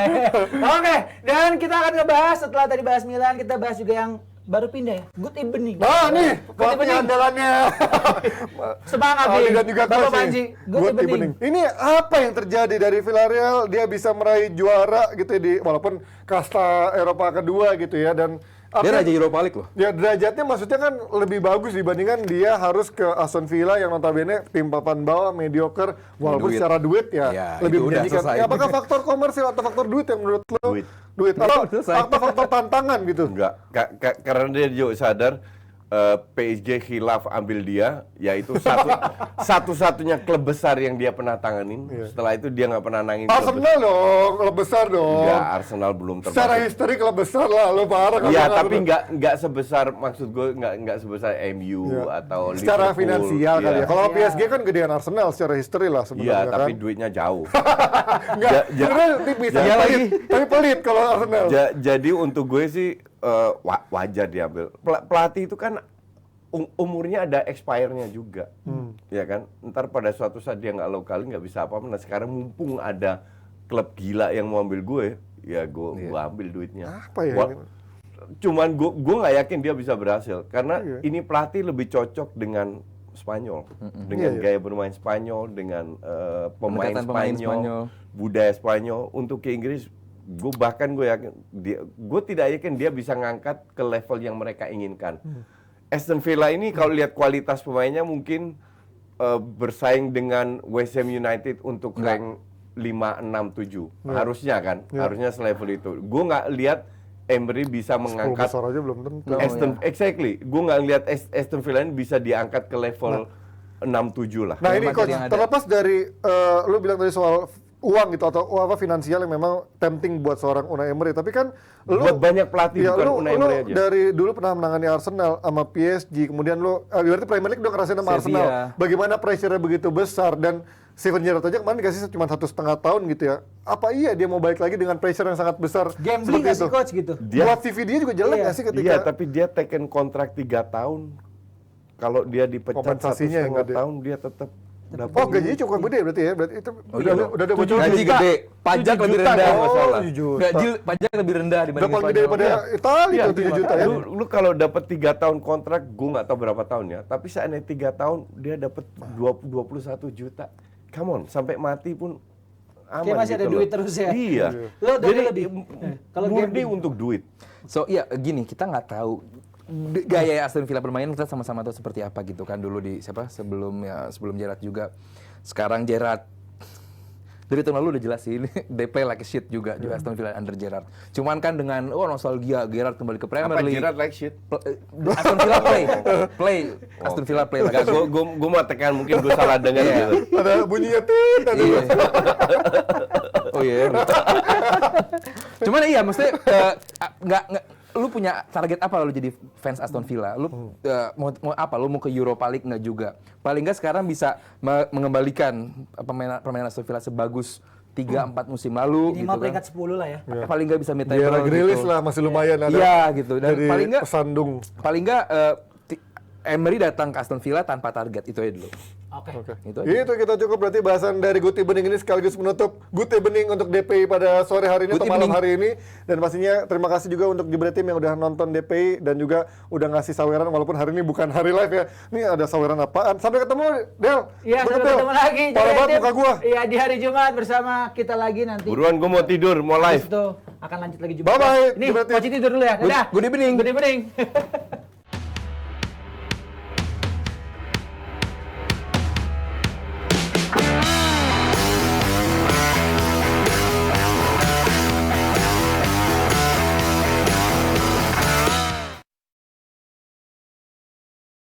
Oke, dan kita akan ngebahas setelah tadi bahas Milan, kita bahas juga yang baru pindah ya. Good evening. Nah nih, Good pelatih evening. andalannya. Semangat Ali nih. dan juga Bapak coach Panji. nih. Good evening. Ini apa yang terjadi dari Villarreal? Dia bisa meraih juara gitu ya, di walaupun kasta Eropa kedua gitu ya, dan Dia raja Europa League loh. ya derajatnya maksudnya kan lebih bagus dibandingkan dia harus ke Aston Villa yang notabene tim papan bawah mediocre walaupun Duit. secara duit ya, Ya, lebih itu udah menjanjikan. selesai. Ya, apakah faktor komersil atau faktor duit yang menurut lo? Duit. Atau Selesai. faktor tantangan gitu? Enggak, karena dia juga sadar PSG khilaf ambil dia, yaitu satu-satunya klub besar yang dia pernah tanganin. Setelah itu dia nggak pernah nangin klub besar. Arsenal dong, klub besar dong. Enggak, Arsenal belum Secara termasuk. histori klub besar lah, lo parah. kalau Iya, nggak tapi bener. nggak sebesar, maksud gue nggak sebesar MU atau Secara Liverpool. finansial kali ya. Iya. Kalau PSG kan gedean Arsenal secara histori lah Iya, sebenarnya tapi kan. duitnya jauh. Enggak, sebenarnya tipis, tapi pelit. Tapi pelit kalau Arsenal. Jadi untuk gue sih wajar diambil. Pelatih itu kan umurnya ada expire-nya juga, ya kan. Ntar pada suatu saat dia nggak lokal, nggak bisa apa-apa. Nah sekarang mumpung ada klub gila yang mau ambil gue, ya gue ambil duitnya. Apa ya ini? Cuman gue nggak yakin dia bisa berhasil karena ini pelatih lebih cocok dengan Spanyol, dengan gaya bermain Spanyol, dengan pemain Pendekatan pemain Spanyol, Spanyol. budaya Spanyol. Untuk ke Inggris, gue yakin gue tidak yakin dia bisa ngangkat ke level yang mereka inginkan. Aston Villa ini kalau lihat kualitas pemainnya mungkin bersaing dengan West Ham United untuk rank 5, 6, 7. Harusnya kan, harusnya selevel itu. Gue nggak lihat Emery bisa 10 mengangkat besar aja belum tentu. Exactly. Gue nggak lihat Aston Villa ini bisa diangkat ke level 6, 7 lah. Nah ini materi coach, yang ada. terlepas dari lu bilang tadi soal uang gitu atau apa finansial yang memang tempting buat seorang Unai Emery, tapi kan lu Buat banyak pelatih, ya, bukan lu Unai Emery aja. dari dulu pernah menangani Arsenal sama PSG, kemudian lu berarti Premier League udah ngerasain sama Sevilla. Arsenal. Bagaimana pressure-nya begitu besar, dan Steven Gerrard aja kemarin dikasih cuma 1,5 tahun gitu ya. Apa iya dia mau balik lagi dengan pressure yang sangat besar Gambling seperti nggak itu? sih coach gitu? Buat CV dia juga jelek nggak sih ketika Iya, tapi dia taken kontrak 3 tahun. Kalau dia dipecat Kompensasinya yang 1,5 gede. tahun, dia tetap dapat. Oh gajinya cukup gede berarti ya? Berarti itu udah ada bocor Gaji gede, pajak 7 lebih juta rendah. kalau nggak salah. 7 juta. Gaji pajak lebih rendah Udah dibanding paling gede daripada Italia itu 7 juta ya. Lu kalau dapat 3 tahun kontrak, gue nggak tahu berapa tahun ya. Tapi seandainya 3 tahun dia dapat 21 juta. Come on, sampai mati pun aman. Kayak masih ada gitu duit loh. terus ya. Iya. Lo Jadi lebih. Kalau murni gambling. untuk duit. So iya gini, kita nggak tahu gaya Aston Villa bermain, kita sama-sama tahu seperti apa gitu kan dulu di sebelum Gerrard juga. Sekarang Gerrard dari tahun lalu udah jelas sih, ini they play like a shit juga di Aston Villa under Gerrard. Cuman kan dengan nostalgia Gerrard kembali ke Premier Apa League. Gerrard like shit? Aston Villa play. Aston Villa play. Enggak, gue mau tekan, mungkin gue salah dengar gitu. Ada bunyinya tit tadi. Iya. Oh iya. Cuman iya, maksudnya nggak lu punya target apa lu jadi fans Aston Villa? Lu mau apa? Lu mau ke Europa League nggak juga? Paling nggak sekarang bisa mengembalikan permainan Aston Villa sebagus 3-4 musim lalu Minimal gitu peringkat 10 lah ya. Paling nggak bisa mid Dia table Grealish gitu. lah masih lumayan ada. Iya gitu. Dan Dari paling nggak pesandung. paling nggak Emery datang ke Aston Villa tanpa target, itu aja dulu. Oke. Itu aja. Itu kita cukup berarti bahasan dari Good Evening ini sekaligus menutup Good Evening untuk DPI pada sore hari ini Good atau malam evening. hari ini. Dan pastinya terima kasih juga untuk Jebretim yang udah nonton DPI dan juga udah ngasih saweran walaupun hari ini bukan hari live ya. Ini ada saweran apaan? Sampai ketemu Del. Iya, Banget, sampai Del. ketemu lagi. Parah banget Jebretim. muka gua. Iya, di hari Jumat bersama kita lagi nanti. Buruan gue mau tidur, mau live. Habis itu akan lanjut lagi Jumat. Bye-bye, Nih, Jebretim. Poci tidur dulu ya. Dadah. Good evening. Good evening.